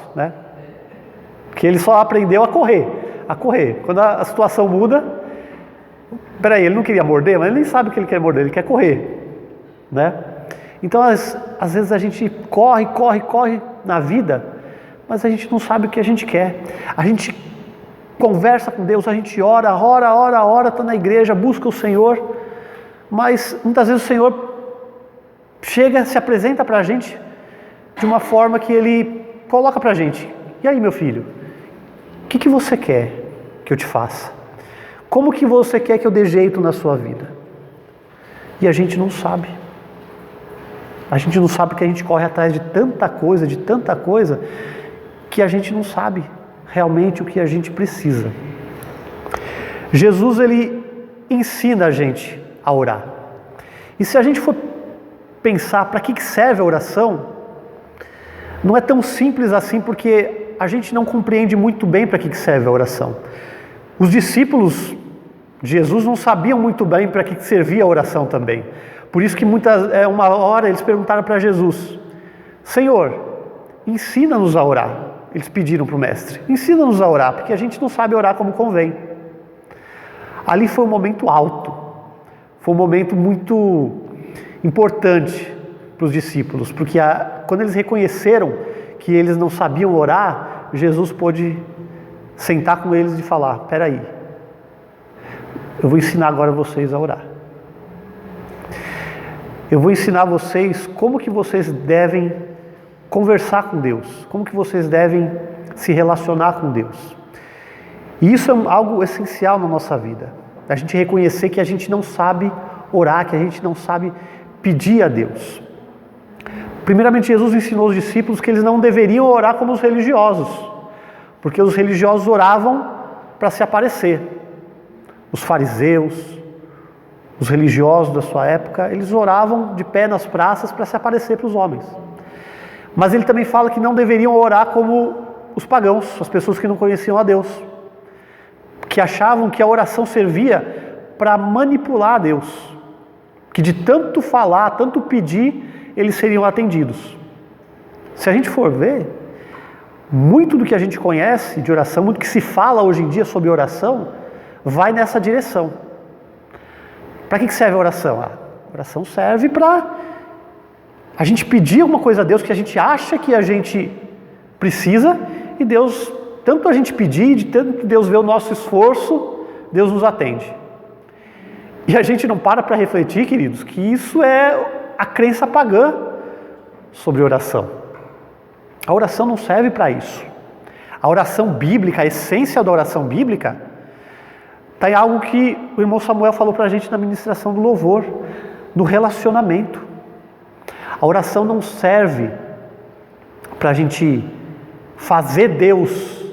Porque ele só aprendeu a correr. Quando a situação muda, peraí, ele não queria morder, mas ele nem sabe o que ele quer morder, ele quer correr. Então, às vezes a gente corre na vida, mas a gente não sabe o que a gente quer. A gente conversa com Deus, a gente ora, está na igreja, busca o Senhor, mas muitas vezes o Senhor chega, se apresenta para a gente de uma forma que Ele coloca para a gente: e aí, meu filho, o que você quer que eu te faça? Como que você quer que eu dê jeito na sua vida? E a gente não sabe. A gente não sabe porque a gente corre atrás de tanta coisa, que a gente não sabe realmente o que a gente precisa. Jesus, ele ensina a gente a orar. E se a gente for pensar para que serve a oração, não é tão simples assim, porque a gente não compreende muito bem para que serve a oração. Os discípulos de Jesus não sabiam muito bem para que servia a oração também. Por isso que uma hora eles perguntaram para Jesus: Senhor, ensina-nos a orar. Eles pediram para o mestre: ensina-nos a orar, porque a gente não sabe orar como convém. Ali foi um momento alto, foi um momento muito importante para os discípulos, porque quando eles reconheceram que eles não sabiam orar, Jesus pôde sentar com eles e falar: espera aí, eu vou ensinar agora vocês a orar. Eu vou ensinar vocês como que vocês devem conversar com Deus, como que vocês devem se relacionar com Deus. E isso é algo essencial na nossa vida, a gente reconhecer que a gente não sabe orar, que a gente não sabe pedir a Deus. Primeiramente, Jesus ensinou os discípulos que eles não deveriam orar como os religiosos, porque os religiosos oravam para se aparecer. Os fariseus, os religiosos da sua época, eles oravam de pé nas praças para se aparecer para os homens. Mas ele também fala que não deveriam orar como os pagãos, as pessoas que não conheciam a Deus, que achavam que a oração servia para manipular a Deus, que de tanto falar, tanto pedir, eles seriam atendidos. Se a gente for ver, muito do que a gente conhece de oração, muito que se fala hoje em dia sobre oração, vai nessa direção. Para que serve a oração? A oração serve para a gente pedir alguma coisa a Deus que a gente acha que a gente precisa, e Deus, tanto a gente pedir, de tanto que Deus vê o nosso esforço, Deus nos atende. E a gente não para refletir, queridos, que isso é a crença pagã sobre oração. A oração não serve para isso. A oração bíblica, a essência da oração bíblica, está em algo que o irmão Samuel falou para a gente na ministração do louvor, no relacionamento. A oração não serve para a gente fazer Deus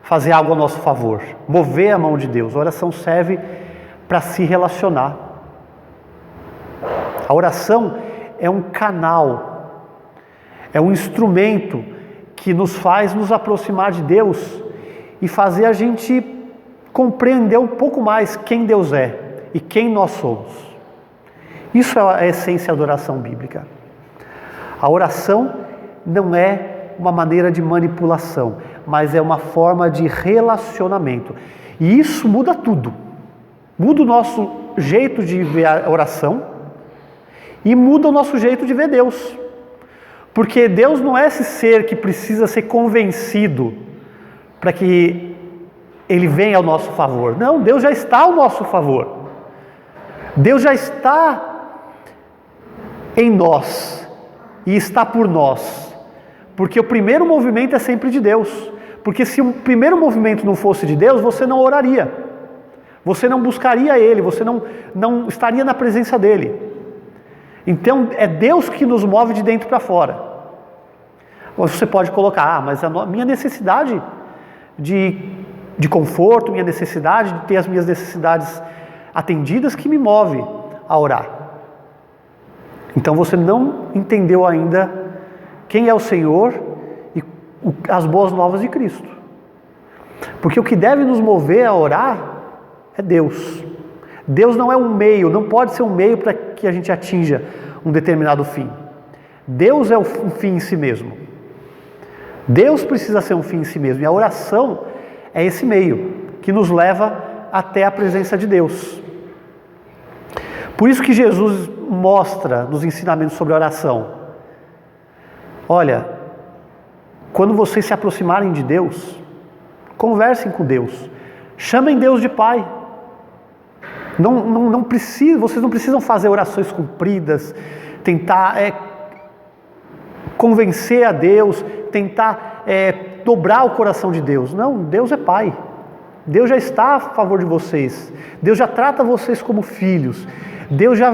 fazer algo a nosso favor, mover a mão de Deus. A oração serve para se relacionar. A oração é um canal, é um instrumento que nos faz nos aproximar de Deus e fazer a gente compreender um pouco mais quem Deus é e quem nós somos. Isso é a essência da oração bíblica. A oração não é uma maneira de manipulação, mas é uma forma de relacionamento. E isso muda tudo. Muda o nosso jeito de ver a oração e muda o nosso jeito de ver Deus. Porque Deus não é esse ser que precisa ser convencido para que Ele venha ao nosso favor. Não, Deus já está ao nosso favor. Deus já está em nós e está por nós. Porque o primeiro movimento é sempre de Deus. Porque se o primeiro movimento não fosse de Deus, você não oraria. Você não buscaria Ele, você não estaria na presença dEle. Então é Deus que nos move de dentro para fora. Você pode colocar, mas a minha necessidade de conforto, minha necessidade de ter as minhas necessidades atendidas que me move a orar. Então você não entendeu ainda quem é o Senhor e as boas novas de Cristo. Porque o que deve nos mover a orar é Deus. Deus não é um meio, não pode ser um meio para que a gente atinja um determinado fim. Deus é um fim em si mesmo. Deus precisa ser um fim em si mesmo. E a oração é esse meio que nos leva até a presença de Deus. Por isso que Jesus mostra nos ensinamentos sobre a oração: olha, quando vocês se aproximarem de Deus, conversem com Deus, chamem Deus de Pai. Vocês não precisam fazer orações compridas, tentar convencer a Deus, tentar dobrar o coração de Deus. Não, Deus é Pai. Deus já está a favor de vocês. Deus já trata vocês como filhos. Deus já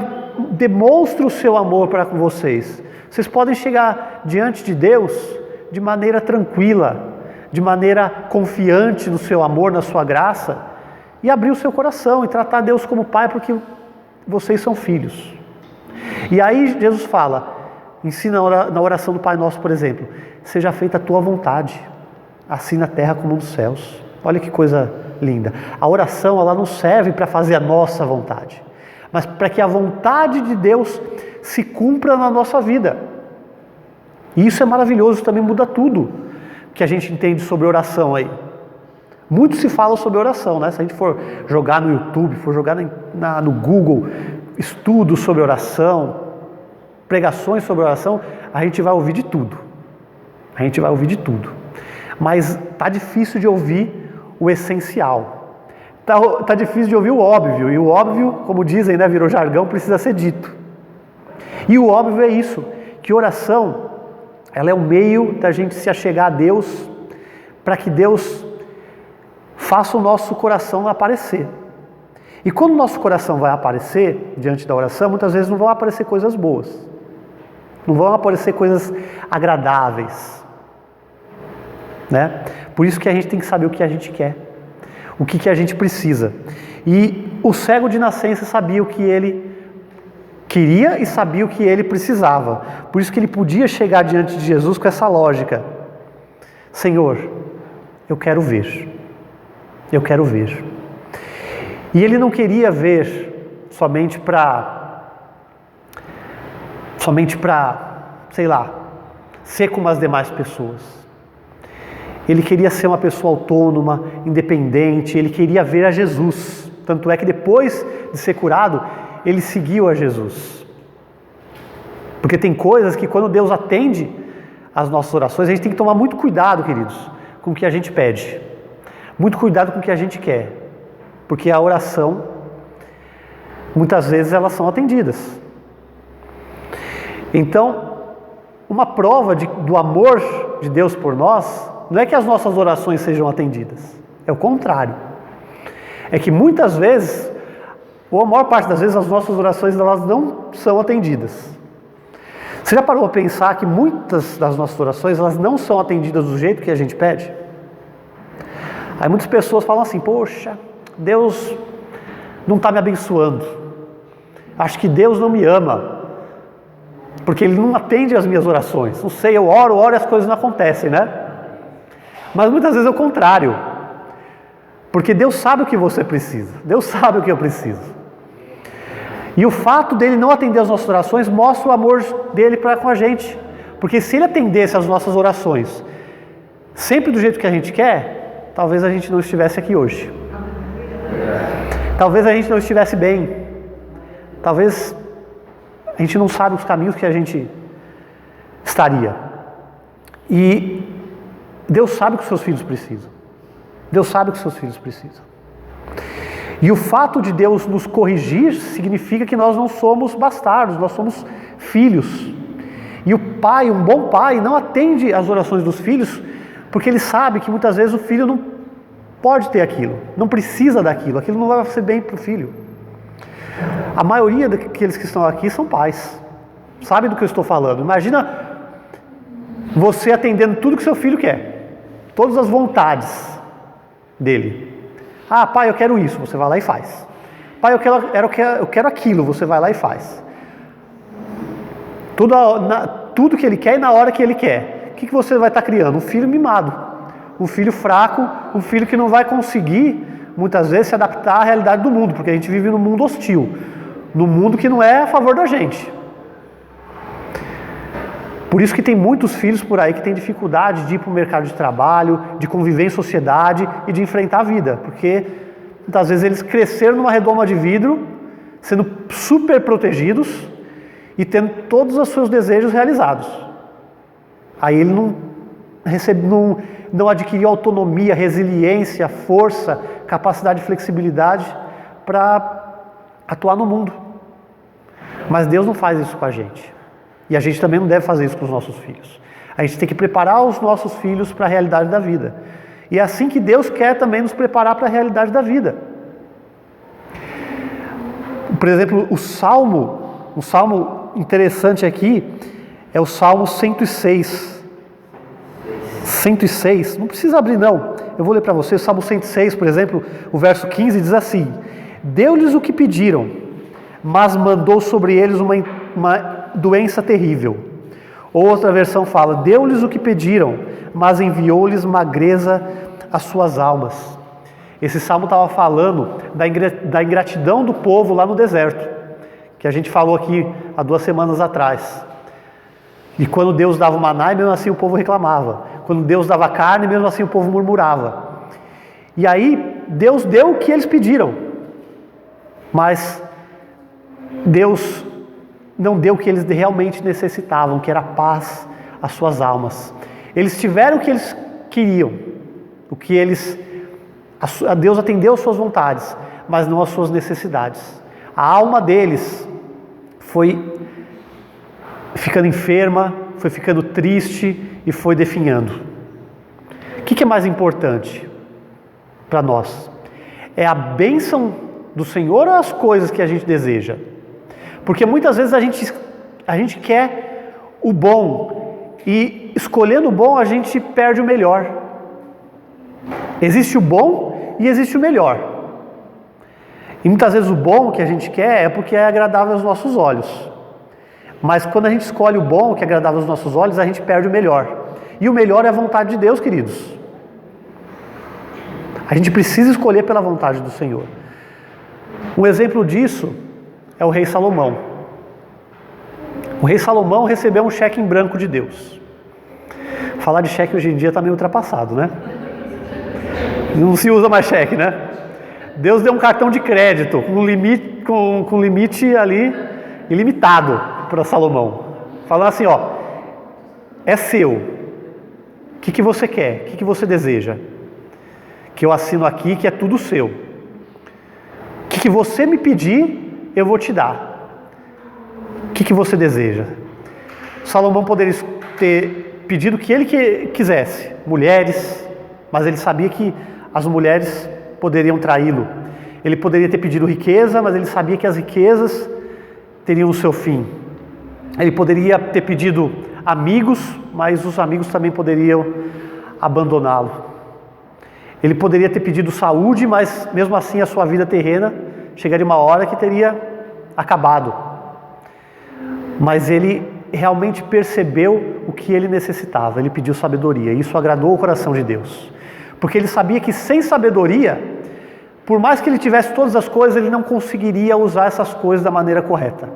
demonstra o seu amor para com vocês. Vocês podem chegar diante de Deus de maneira tranquila, de maneira confiante no seu amor, na sua graça, e abrir o seu coração e tratar Deus como Pai, porque vocês são filhos. E aí Jesus fala, ensina na oração do Pai Nosso, por exemplo, seja feita a tua vontade, assim na terra como nos céus. Olha que coisa linda. A oração, ela não serve para fazer a nossa vontade, mas para que a vontade de Deus se cumpra na nossa vida. E isso é maravilhoso, também muda tudo que a gente entende sobre oração aí. Muito se fala sobre oração, né? Se a gente for jogar no YouTube, for jogar no Google, estudos sobre oração, pregações sobre oração, a gente vai ouvir de tudo. A gente vai ouvir de tudo. Mas tá difícil de ouvir o essencial. Tá difícil de ouvir o óbvio. E o óbvio, como dizem, né, virou jargão, precisa ser dito. E o óbvio é isso, que oração, ela é o meio da gente se achegar a Deus, para que Deus faça o nosso coração aparecer. E quando o nosso coração vai aparecer diante da oração, muitas vezes não vão aparecer coisas boas, não vão aparecer coisas agradáveis, né? Por isso que a gente tem que saber o que a gente quer, o que a gente precisa. E o cego de nascença sabia o que ele queria e sabia o que ele precisava. Por isso que ele podia chegar diante de Jesus com essa lógica: Senhor, eu quero ver. Eu quero ver. E ele não queria ver somente para, sei lá, ser como as demais pessoas. Ele queria ser uma pessoa autônoma, independente, ele queria ver a Jesus. Tanto é que depois de ser curado, ele seguiu a Jesus. Porque tem coisas que quando Deus atende as nossas orações, a gente tem que tomar muito cuidado, queridos, com o que a gente pede. Muito cuidado com o que a gente quer. Porque a oração, muitas vezes elas são atendidas. Então, uma prova do amor de Deus por nós, não é que as nossas orações sejam atendidas. É o contrário. É que muitas vezes, ou a maior parte das vezes, as nossas orações elas não são atendidas. Você já parou a pensar que muitas das nossas orações elas não são atendidas do jeito que a gente pede? Aí muitas pessoas falam assim: poxa, Deus não está me abençoando. Acho que Deus não me ama, porque Ele não atende as minhas orações. Não sei, eu oro e as coisas não acontecem, né? Mas muitas vezes é o contrário. Porque Deus sabe o que você precisa. Deus sabe o que eu preciso. E o fato dele não atender as nossas orações mostra o amor dele para com a gente. Porque se ele atendesse as nossas orações sempre do jeito que a gente quer, talvez a gente não estivesse aqui hoje. Talvez a gente não estivesse bem. Talvez a gente não sabe os caminhos que a gente estaria. E Deus sabe o que os seus filhos precisam. Deus sabe o que os seus filhos precisam. E o fato de Deus nos corrigir significa que nós não somos bastardos, nós somos filhos. E o pai, um bom pai, não atende às orações dos filhos, porque ele sabe que muitas vezes o filho não pode ter aquilo, não precisa daquilo, aquilo não vai ser bem para o filho. A maioria daqueles que estão aqui são pais, sabem do que eu estou falando. Imagina você atendendo tudo que seu filho quer, todas as vontades dele. Ah, pai, eu quero isso, você vai lá e faz. Pai, eu quero aquilo, você vai lá e faz. Tudo que ele quer e na hora que ele quer. O que você vai estar criando? Um filho mimado, um filho fraco, um filho que não vai conseguir, muitas vezes, se adaptar à realidade do mundo, porque a gente vive num mundo hostil, num mundo que não é a favor da gente. Por isso que tem muitos filhos por aí que têm dificuldade de ir para o mercado de trabalho, de conviver em sociedade e de enfrentar a vida, porque muitas vezes eles cresceram numa redoma de vidro, sendo super protegidos e tendo todos os seus desejos realizados. Aí ele não adquiriu autonomia, resiliência, força, capacidade de flexibilidade para atuar no mundo. Mas Deus não faz isso com a gente. E a gente também não deve fazer isso com os nossos filhos. A gente tem que preparar os nossos filhos para a realidade da vida. E é assim que Deus quer também nos preparar para a realidade da vida. Por exemplo, um salmo interessante aqui é o Salmo 106. 106, não precisa abrir não, eu vou ler para você, Salmo 106, por exemplo, o verso 15 diz assim: deu-lhes o que pediram, mas mandou sobre eles uma doença terrível. Outra versão fala: deu-lhes o que pediram, mas enviou-lhes magreza às suas almas. Esse salmo estava falando da ingratidão do povo lá no deserto, que a gente falou aqui há 2 semanas atrás. E quando Deus dava o maná, mesmo assim o povo reclamava. Quando Deus dava carne, mesmo assim o povo murmurava. E aí Deus deu o que eles pediram, mas Deus não deu o que eles realmente necessitavam, que era paz às suas almas. Eles tiveram o que eles queriam, Deus atendeu às suas vontades, mas não às suas necessidades. A alma deles foi ficando enferma, foi ficando triste e foi definhando. O que é mais importante para nós? É a bênção do Senhor ou as coisas que a gente deseja? Porque muitas vezes a gente quer o bom, e escolhendo o bom a gente perde o melhor. Existe o bom e existe o melhor. E muitas vezes o bom que a gente quer é porque é agradável aos nossos olhos. Mas quando a gente escolhe o bom, que é agradável aos nossos olhos, a gente perde o melhor. E o melhor é a vontade de Deus, queridos. A gente precisa escolher pela vontade do Senhor. Um exemplo disso é o rei Salomão. O rei Salomão recebeu um cheque em branco de Deus. Falar de cheque hoje em dia está meio ultrapassado, né? Não se usa mais cheque, né? Deus deu um cartão de crédito com limite ali ilimitado para Salomão. Falando assim, ó, é seu. O que você quer? O que você deseja? Que eu assino aqui que é tudo seu. O que você me pedir, eu vou te dar. O que você deseja? Salomão poderia ter pedido o que ele quisesse, mulheres, mas ele sabia que as mulheres poderiam traí-lo. Ele poderia ter pedido riqueza, mas ele sabia que as riquezas teriam o seu fim. Ele poderia ter pedido amigos, mas os amigos também poderiam abandoná-lo. Ele poderia ter pedido saúde, mas mesmo assim a sua vida terrena chegaria uma hora que teria acabado. Mas ele realmente percebeu o que ele necessitava. Ele pediu sabedoria. Isso agradou o coração de Deus. Porque ele sabia que sem sabedoria, por mais que ele tivesse todas as coisas, ele não conseguiria usar essas coisas da maneira correta.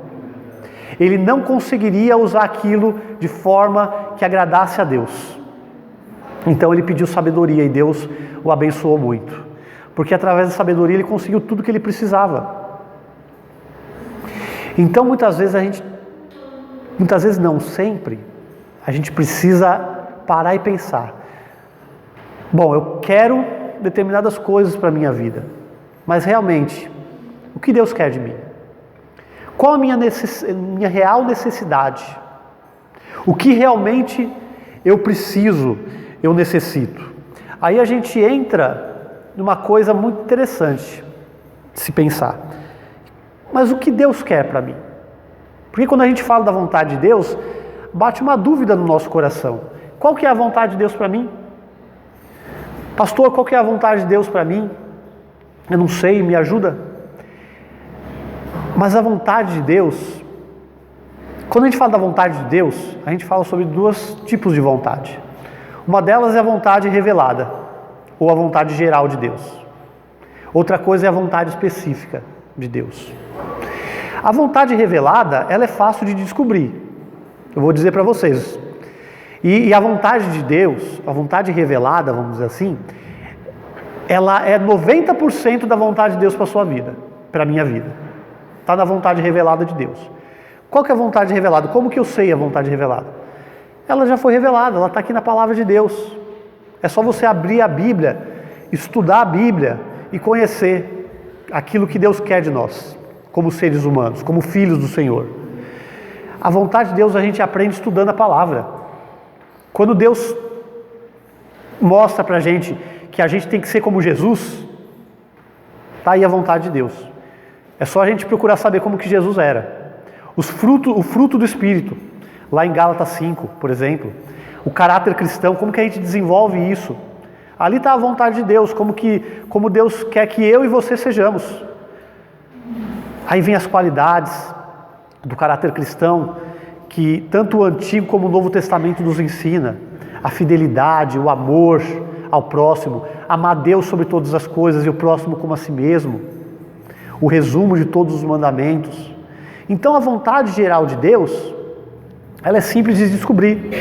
Ele não conseguiria usar aquilo de forma que agradasse a Deus. Então ele pediu sabedoria e Deus o abençoou muito. Porque através da sabedoria ele conseguiu tudo que ele precisava. Então muitas vezes não, sempre, a gente precisa parar e pensar. Bom, eu quero determinadas coisas para a minha vida, mas realmente, o que Deus quer de mim? Qual a minha real necessidade? O que realmente eu preciso, eu necessito? Aí a gente entra numa coisa muito interessante de se pensar. Mas o que Deus quer para mim? Porque quando a gente fala da vontade de Deus, bate uma dúvida no nosso coração. Qual que é a vontade de Deus para mim? Pastor, qual que é a vontade de Deus para mim? Eu não sei, me ajuda. Mas a vontade de Deus, quando a gente fala da vontade de Deus, a gente fala sobre 2 tipos de vontade. Uma delas é a vontade revelada, ou a vontade geral de Deus. Outra coisa é a vontade específica de Deus. A vontade revelada, ela é fácil de descobrir. Eu vou dizer para vocês. E a vontade de Deus, a vontade revelada, vamos dizer assim, ela é 90% da vontade de Deus para a sua vida, para a minha vida. Está na vontade revelada de Deus. Qual que é a vontade revelada? Como que eu sei a vontade revelada? Ela já foi revelada, ela está aqui na palavra de Deus. É só você abrir a Bíblia, estudar a Bíblia e conhecer aquilo que Deus quer de nós, como seres humanos, como filhos do Senhor. A vontade de Deus a gente aprende estudando a palavra. Quando Deus mostra pra gente que a gente tem que ser como Jesus, está aí a vontade de Deus. É só a gente procurar saber como que Jesus era. O fruto do Espírito, lá em Gálatas 5, por exemplo, o caráter cristão, como que a gente desenvolve isso? Ali está a vontade de Deus, como Deus quer que eu e você sejamos. Aí vem as qualidades do caráter cristão, que tanto o Antigo como o Novo Testamento nos ensina. A fidelidade, o amor ao próximo, amar Deus sobre todas as coisas e o próximo como a si mesmo. O resumo de todos os mandamentos. Então a vontade geral de Deus, ela é simples de descobrir.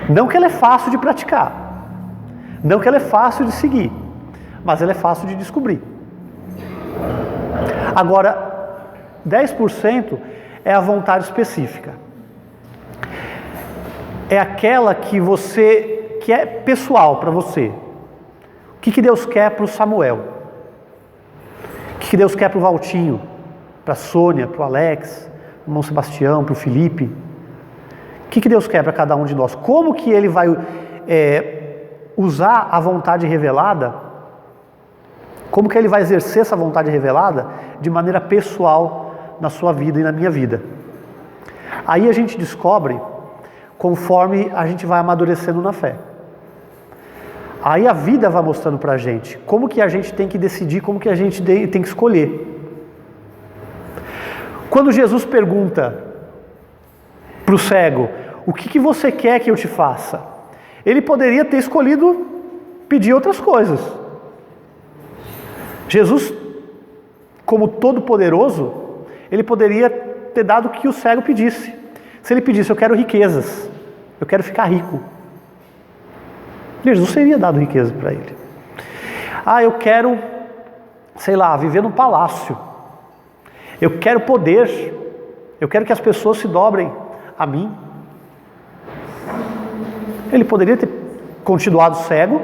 Não que ela é fácil de praticar. Não que ela é fácil de seguir. Mas ela é fácil de descobrir. Agora, 10% é a vontade específica. É aquela que é pessoal para você. O que Deus quer para o Samuel? O que Deus quer para o Valtinho? Para a Sônia, para o Alex, para o irmão Sebastião, para o Felipe? O que Deus quer para cada um de nós? Como que Ele vai usar a vontade revelada? Como que Ele vai exercer essa vontade revelada de maneira pessoal na sua vida e na minha vida? Aí a gente descobre conforme a gente vai amadurecendo na fé. Aí a vida vai mostrando pra gente como que a gente tem que decidir, como que a gente tem que escolher. Quando Jesus pergunta para o cego, o que você quer que eu te faça? Ele poderia ter escolhido pedir outras coisas. Jesus, como todo-poderoso, ele poderia ter dado o que o cego pedisse. Se ele pedisse, eu quero riquezas, eu quero ficar rico, Jesus teria dado riqueza para ele. Eu quero, viver num palácio, eu quero poder, eu quero que as pessoas se dobrem a mim. Ele poderia ter continuado cego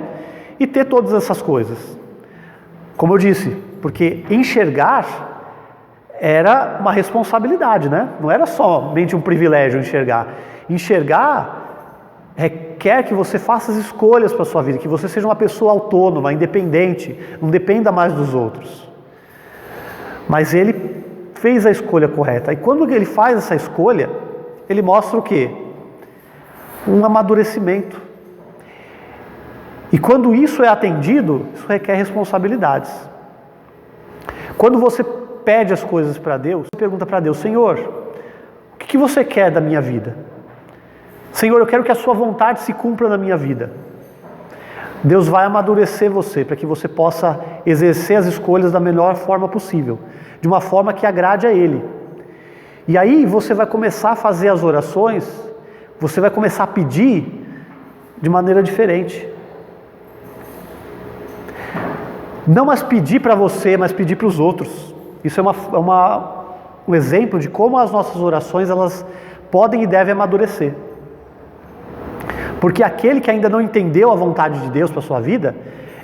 e ter todas essas coisas. Como eu disse, porque enxergar era uma responsabilidade, né? Não era somente um privilégio enxergar. Enxergar requer que você faça as escolhas para a sua vida, que você seja uma pessoa autônoma, independente, não dependa mais dos outros. Mas ele fez a escolha correta. E quando ele faz essa escolha, ele mostra o quê? Um amadurecimento. E quando isso é atendido, isso requer responsabilidades. Quando você pede as coisas para Deus, você pergunta para Deus, Senhor, o que você quer da minha vida? Senhor, eu quero que a sua vontade se cumpra na minha vida. Deus vai amadurecer você para que você possa exercer as escolhas da melhor forma possível, de uma forma que agrade a Ele. E aí você vai começar a fazer as orações, você vai começar a pedir de maneira diferente. Não mais pedir para você, mas pedir para os outros. Isso é um exemplo de como as nossas orações elas podem e devem amadurecer. Porque aquele que ainda não entendeu a vontade de Deus para a sua vida,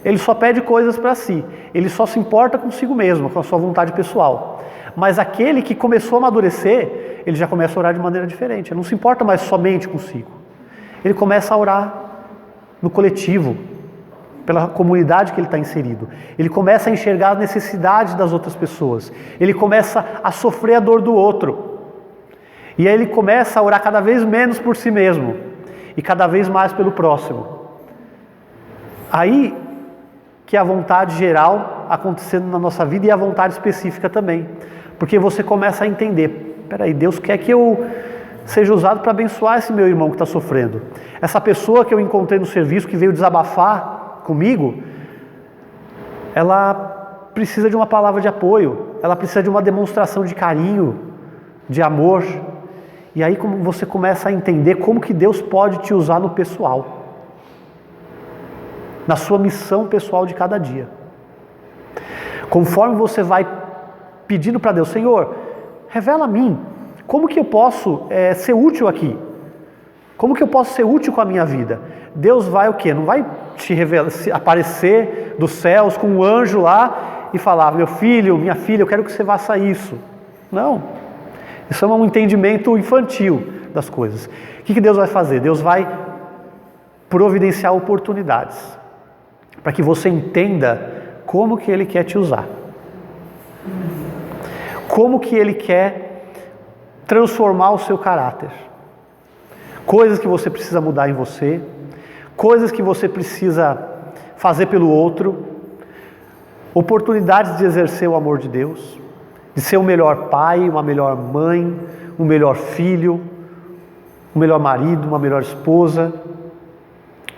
ele só pede coisas para si. Ele só se importa consigo mesmo, com a sua vontade pessoal. Mas aquele que começou a amadurecer, ele já começa a orar de maneira diferente. Ele não se importa mais somente consigo. Ele começa a orar no coletivo, pela comunidade que ele está inserido. Ele começa a enxergar as necessidades das outras pessoas. Ele começa a sofrer a dor do outro. E aí ele começa a orar cada vez menos por si mesmo e cada vez mais pelo próximo. Aí que a vontade geral acontecendo na nossa vida e a vontade específica também. Porque você começa a entender, peraí, Deus quer que eu seja usado para abençoar esse meu irmão que está sofrendo. Essa pessoa que eu encontrei no serviço, que veio desabafar comigo, ela precisa de uma palavra de apoio, ela precisa de uma demonstração de carinho, de amor. E aí como você começa a entender como que Deus pode te usar no pessoal, na sua missão pessoal de cada dia. Conforme você vai pedindo para Deus, Senhor, revela a mim, como que eu posso ser útil aqui? Como que eu posso ser útil com a minha vida? Deus vai o quê? Não vai te revelar, aparecer dos céus com um anjo lá e falar, meu filho, minha filha, eu quero que você faça isso. Não. Isso é um entendimento infantil das coisas. O que Deus vai fazer? Deus vai providenciar oportunidades para que você entenda como que Ele quer te usar. Como que Ele quer transformar o seu caráter. coisas que você precisa mudar em você, coisas que você precisa fazer pelo outro, oportunidades de exercer o amor de Deus, de ser um melhor pai, uma melhor mãe, um melhor filho, um melhor marido, uma melhor esposa,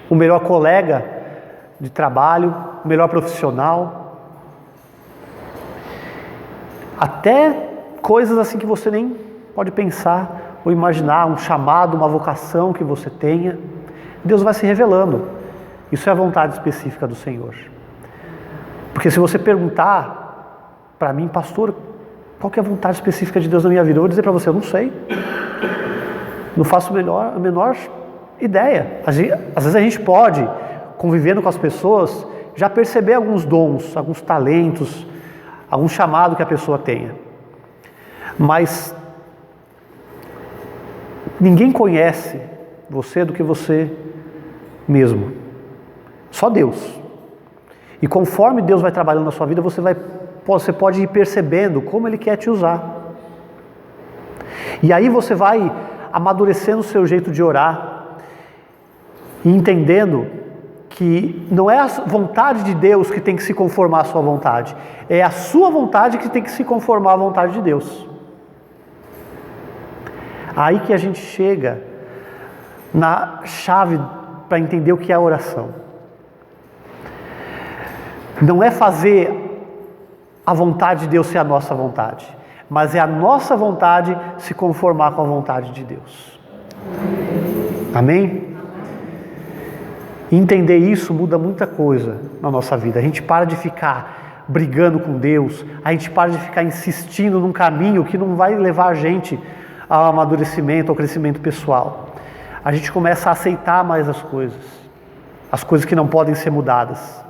um melhor colega de trabalho, um melhor profissional. Até coisas assim que você nem pode pensar ou imaginar, um chamado, uma vocação que você tenha. Deus vai se revelando. Isso é a vontade específica do Senhor. Porque se você perguntar para mim, pastor, qual que é a vontade específica de Deus na minha vida? Eu vou dizer para você, eu não sei. Não faço a menor ideia. Às vezes a gente pode, convivendo com as pessoas, já perceber alguns dons, alguns talentos, algum chamado que a pessoa tenha. Mas ninguém conhece você do que você mesmo. Só Deus. E conforme Deus vai trabalhando na sua vida, você pode ir percebendo como Ele quer te usar. E aí você vai amadurecendo o seu jeito de orar e entendendo que não é a vontade de Deus que tem que se conformar à sua vontade, é a sua vontade que tem que se conformar à vontade de Deus. Aí que a gente chega na chave para entender o que é a oração. Não é fazer a vontade de Deus ser a nossa vontade, mas é a nossa vontade se conformar com a vontade de Deus. Amém? Entender isso muda muita coisa na nossa vida. A gente para de ficar brigando com Deus, a gente para de ficar insistindo num caminho que não vai levar a gente ao amadurecimento, ao crescimento pessoal. A gente começa a aceitar mais as coisas que não podem ser mudadas.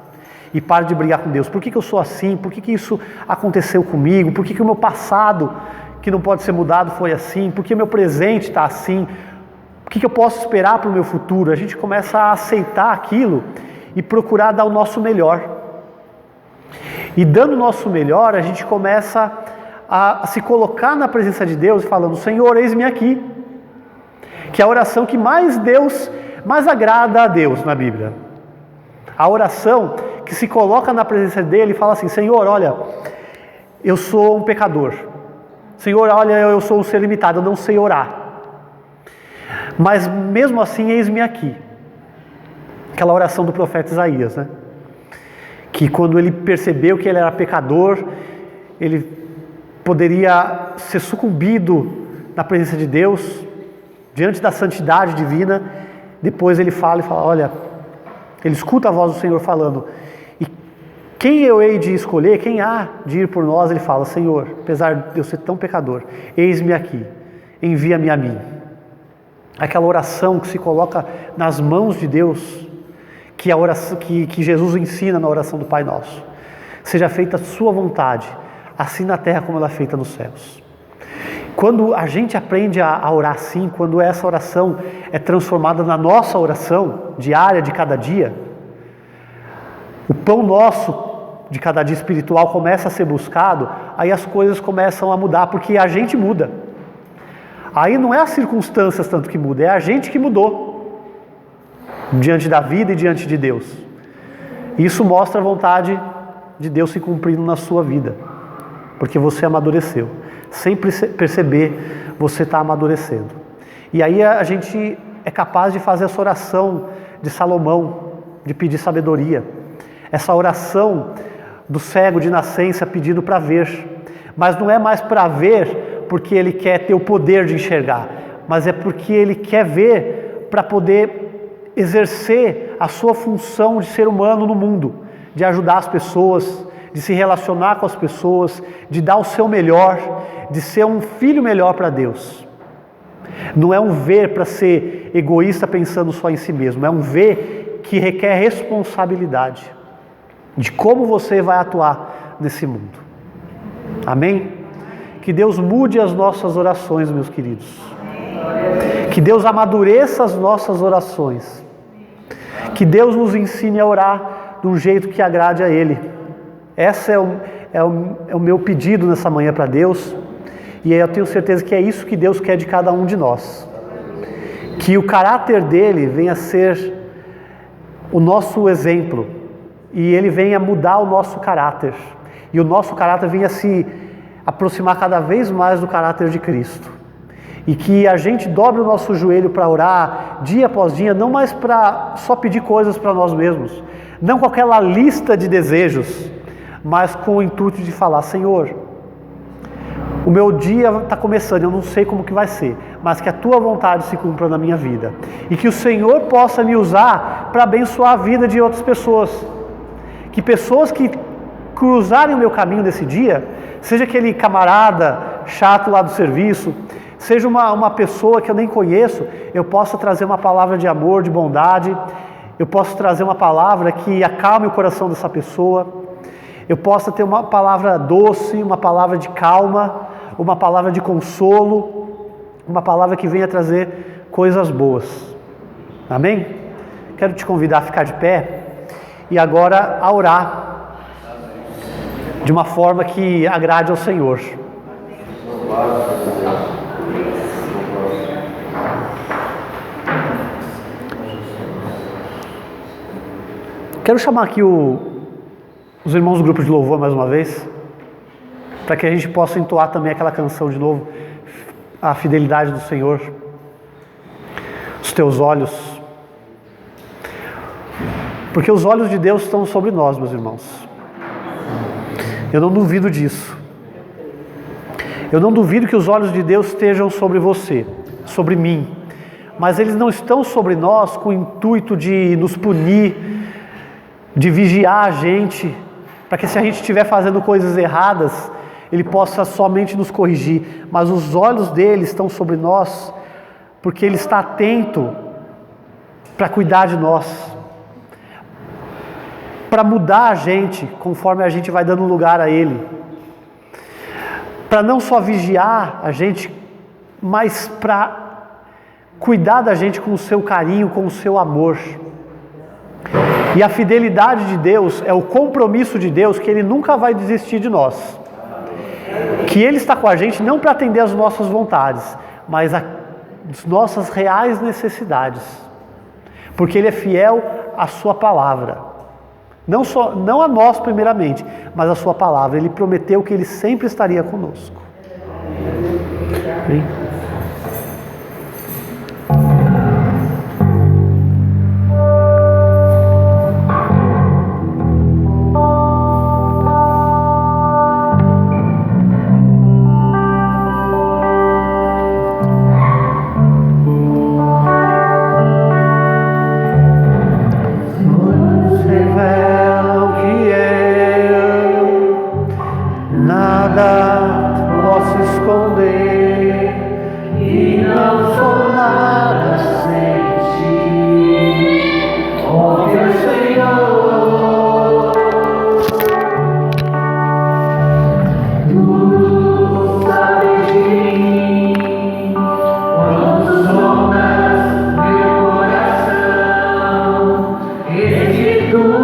E para de brigar com Deus. Por que eu sou assim? Por que isso aconteceu comigo? Por que o meu passado, que não pode ser mudado, foi assim? Por que o meu presente está assim? O que eu posso esperar para o meu futuro? A gente começa a aceitar aquilo e procurar dar o nosso melhor. E dando o nosso melhor, a gente começa a se colocar na presença de Deus, falando, Senhor, eis-me aqui. Que é a oração que mais agrada a Deus na Bíblia. A oração que se coloca na presença dele e fala assim, Senhor, olha, eu sou um pecador. Senhor, olha, eu sou um ser limitado, eu não sei orar. Mas mesmo assim, eis-me aqui. Aquela oração do profeta Isaías, né? Que quando ele percebeu que ele era pecador, ele poderia ser sucumbido na presença de Deus, diante da santidade divina. Depois ele fala, olha, ele escuta a voz do Senhor falando, e quem eu hei de escolher, quem há de ir por nós? Ele fala, Senhor, apesar de eu ser tão pecador, eis-me aqui, envia-me a mim. Aquela oração que se coloca nas mãos de Deus, que é a oração que Jesus ensina na oração do Pai Nosso. Seja feita a sua vontade, assim na terra como ela é feita nos céus. Quando a gente aprende a orar assim, quando essa oração é transformada na nossa oração diária de cada dia, o pão nosso de cada dia espiritual começa a ser buscado, aí as coisas começam a mudar, porque a gente muda. Aí não é as circunstâncias tanto que muda, é a gente que mudou diante da vida e diante de Deus. Isso mostra a vontade de Deus se cumprindo na sua vida, porque você amadureceu. Sem perceber, você está amadurecendo. E aí a gente é capaz de fazer essa oração de Salomão, de pedir sabedoria. Essa oração do cego de nascença pedindo para ver. Mas não é mais para ver porque ele quer ter o poder de enxergar, mas é porque ele quer ver para poder exercer a sua função de ser humano no mundo, de ajudar as pessoas, de se relacionar com as pessoas, de dar o seu melhor, de ser um filho melhor para Deus. Não é um ver para ser egoísta pensando só em si mesmo, é um ver que requer responsabilidade de como você vai atuar nesse mundo. Amém? Que Deus mude as nossas orações, meus queridos. Que Deus amadureça as nossas orações. Que Deus nos ensine a orar de um jeito que agrade a Ele. Esse é o meu pedido nessa manhã para Deus. E eu tenho certeza que é isso que Deus quer de cada um de nós. Que o caráter dele venha a ser o nosso exemplo e ele venha mudar o nosso caráter. E o nosso caráter venha se aproximar cada vez mais do caráter de Cristo. E que a gente dobre o nosso joelho para orar dia após dia, não mais para só pedir coisas para nós mesmos, não com aquela lista de desejos, mas com o intuito de falar: Senhor, o meu dia está começando, eu não sei como que vai ser, mas que a Tua vontade se cumpra na minha vida. E que o Senhor possa me usar para abençoar a vida de outras pessoas. Que pessoas que cruzarem o meu caminho nesse dia, seja aquele camarada chato lá do serviço, seja uma pessoa que eu nem conheço, eu possa trazer uma palavra de amor, de bondade, eu posso trazer uma palavra que acalme o coração dessa pessoa, eu possa ter uma palavra doce, uma palavra de calma, uma palavra de consolo, uma palavra que venha trazer coisas boas. Amém? Quero te convidar a ficar de pé e agora a orar de uma forma que agrade ao Senhor. Quero chamar aqui os irmãos do grupo de louvor mais uma vez, para que a gente possa entoar também aquela canção de novo, a fidelidade do Senhor. Os teus olhos, porque os olhos de Deus estão sobre nós, meus irmãos. Eu não duvido disso. Eu não duvido que os olhos de Deus estejam sobre você, sobre mim, mas eles não estão sobre nós com o intuito de nos punir, de vigiar a gente, para que se a gente estiver fazendo coisas erradas, Ele possa somente nos corrigir. Mas os olhos dele estão sobre nós, porque Ele está atento para cuidar de nós, para mudar a gente conforme a gente vai dando lugar a Ele, para não só vigiar a gente, mas para cuidar da gente com o seu carinho, com o seu amor. E a fidelidade de Deus é o compromisso de Deus que Ele nunca vai desistir de nós, que Ele está com a gente não para atender às nossas vontades, mas às nossas reais necessidades, porque Ele é fiel à sua palavra, não a nós primeiramente, mas a sua palavra. Ele prometeu que Ele sempre estaria conosco. Amém? Tua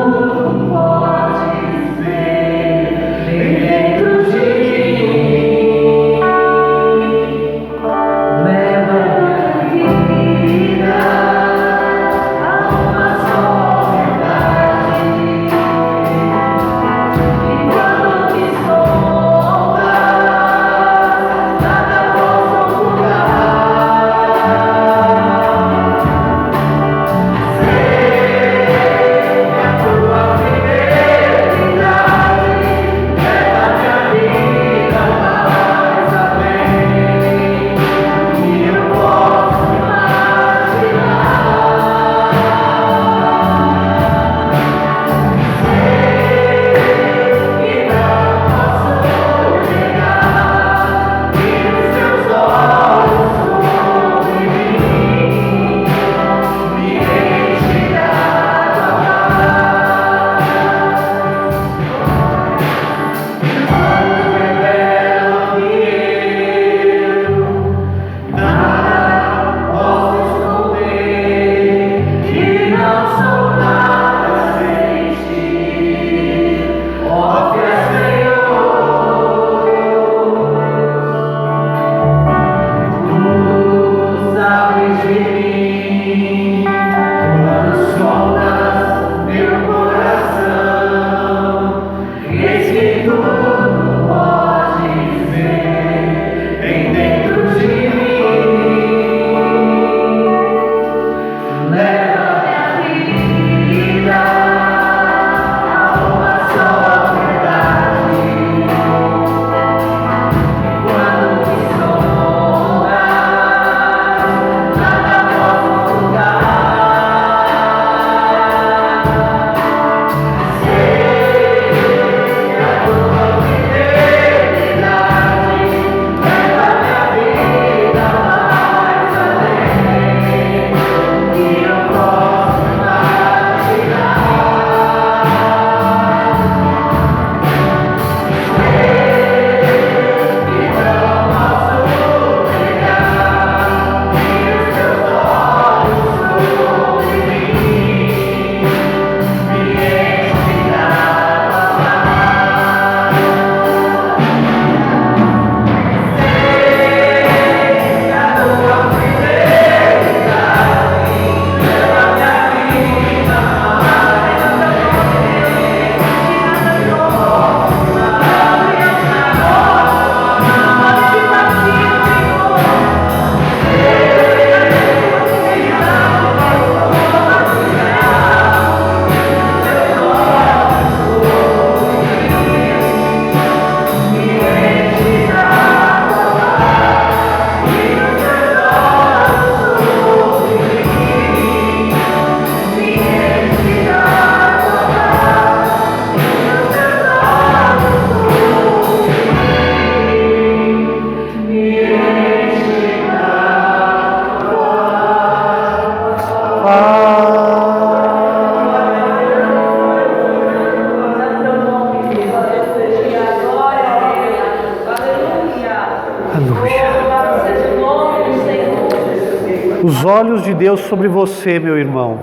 Os olhos de Deus sobre você, meu irmão,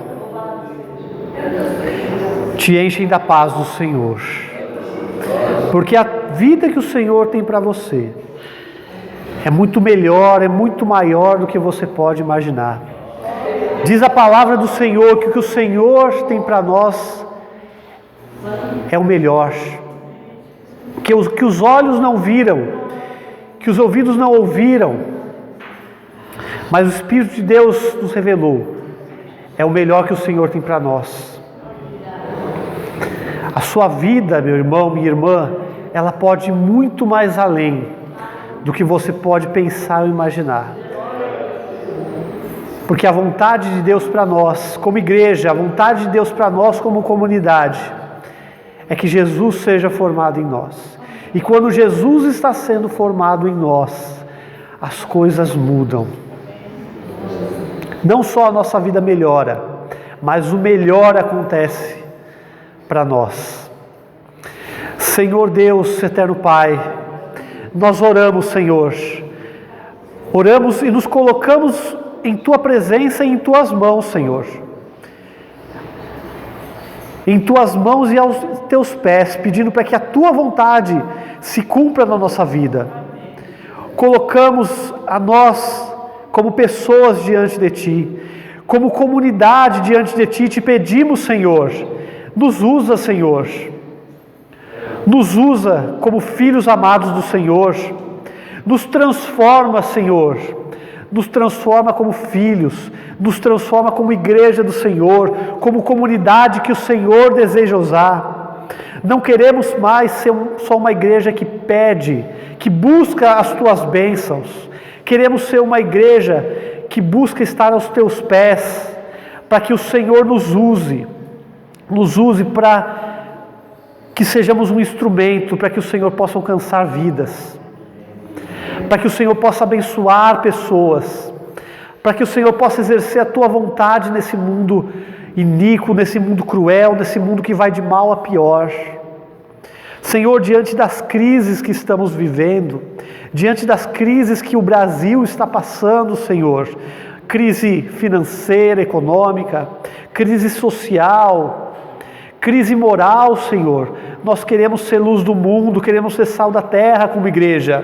te enchem da paz do Senhor. Porque a vida que o Senhor tem para você é muito melhor, é muito maior do que você pode imaginar. Diz a palavra do Senhor que o que o Senhor tem para nós é o melhor. Que os olhos não viram, que os ouvidos não ouviram, mas o Espírito de Deus nos revelou. É o melhor que o Senhor tem para nós. A sua vida, meu irmão, minha irmã, ela pode ir muito mais além do que você pode pensar ou imaginar. Porque a vontade de Deus para nós, como igreja, a vontade de Deus para nós como comunidade, é que Jesus seja formado em nós. E quando Jesus está sendo formado em nós, as coisas mudam. Não só a nossa vida melhora, mas o melhor acontece para nós. Senhor Deus, eterno Pai, nós oramos, Senhor. Oramos e nos colocamos em Tua presença e em Tuas mãos, Senhor. Em Tuas mãos e aos Teus pés, pedindo para que a Tua vontade se cumpra na nossa vida. Colocamos a nós como pessoas diante de Ti, como comunidade diante de Ti, te pedimos, Senhor, nos usa, Senhor. Nos usa como filhos amados do Senhor. Nos transforma, Senhor. Nos transforma como filhos. Nos transforma como igreja do Senhor. Como comunidade que o Senhor deseja usar. Não queremos mais ser só uma igreja que pede, que busca as Tuas bênçãos. Queremos ser uma igreja que busca estar aos Teus pés, para que o Senhor nos use para que sejamos um instrumento, para que o Senhor possa alcançar vidas, para que o Senhor possa abençoar pessoas, para que o Senhor possa exercer a Tua vontade nesse mundo iníquo, nesse mundo cruel, nesse mundo que vai de mal a pior. Senhor, diante das crises que estamos vivendo, diante das crises que o Brasil está passando, Senhor, crise financeira, econômica, crise social, crise moral, Senhor, nós queremos ser luz do mundo, queremos ser sal da terra como igreja.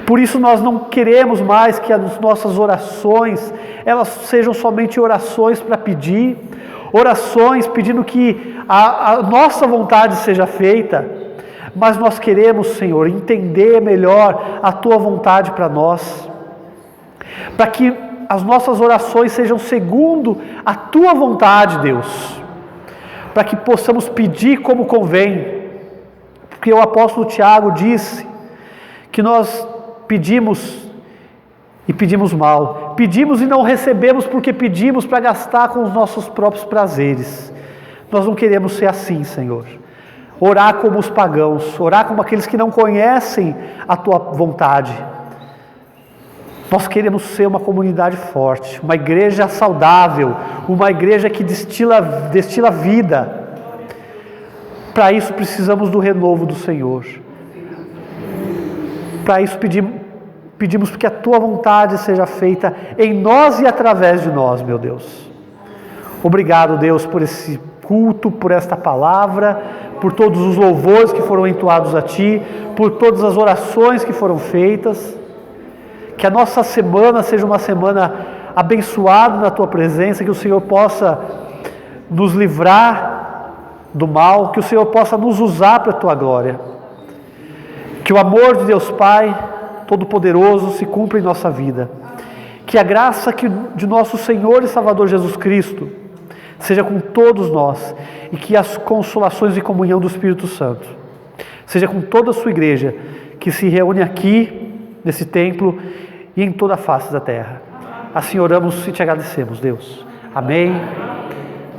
Por isso nós não queremos mais que as nossas orações, elas sejam somente orações para pedir, orações pedindo que a nossa vontade seja feita, mas nós queremos, Senhor, entender melhor a Tua vontade para nós, para que as nossas orações sejam segundo a Tua vontade, Deus, para que possamos pedir como convém, porque o apóstolo Tiago disse que nós pedimos e pedimos mal, pedimos e não recebemos porque pedimos para gastar com os nossos próprios prazeres. Nós não queremos ser assim, Senhor. Orar como os pagãos, orar como aqueles que não conhecem a Tua vontade. Nós queremos ser uma comunidade forte, uma igreja saudável, uma igreja que destila vida. Para isso precisamos do renovo do Senhor. Para isso pedimos que a Tua vontade seja feita em nós e através de nós, meu Deus. Obrigado, Deus, por esse culto, por esta palavra, por todos os louvores que foram entoados a Ti, por todas as orações que foram feitas. Que a nossa semana seja uma semana abençoada na Tua presença, que o Senhor possa nos livrar do mal, que o Senhor possa nos usar para a Tua glória. Que o amor de Deus Pai Todo-Poderoso se cumpra em nossa vida. Que a graça de nosso Senhor e Salvador Jesus Cristo seja com todos nós, e que as consolações e comunhão do Espírito Santo seja com toda a sua igreja, que se reúne aqui, nesse templo, e em toda a face da terra. Assim oramos e te agradecemos, Deus. Amém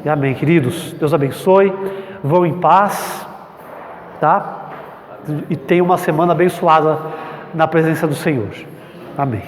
e amém, queridos. Deus abençoe, vão em paz, tá? E tenham uma semana abençoada na presença do Senhor. Amém.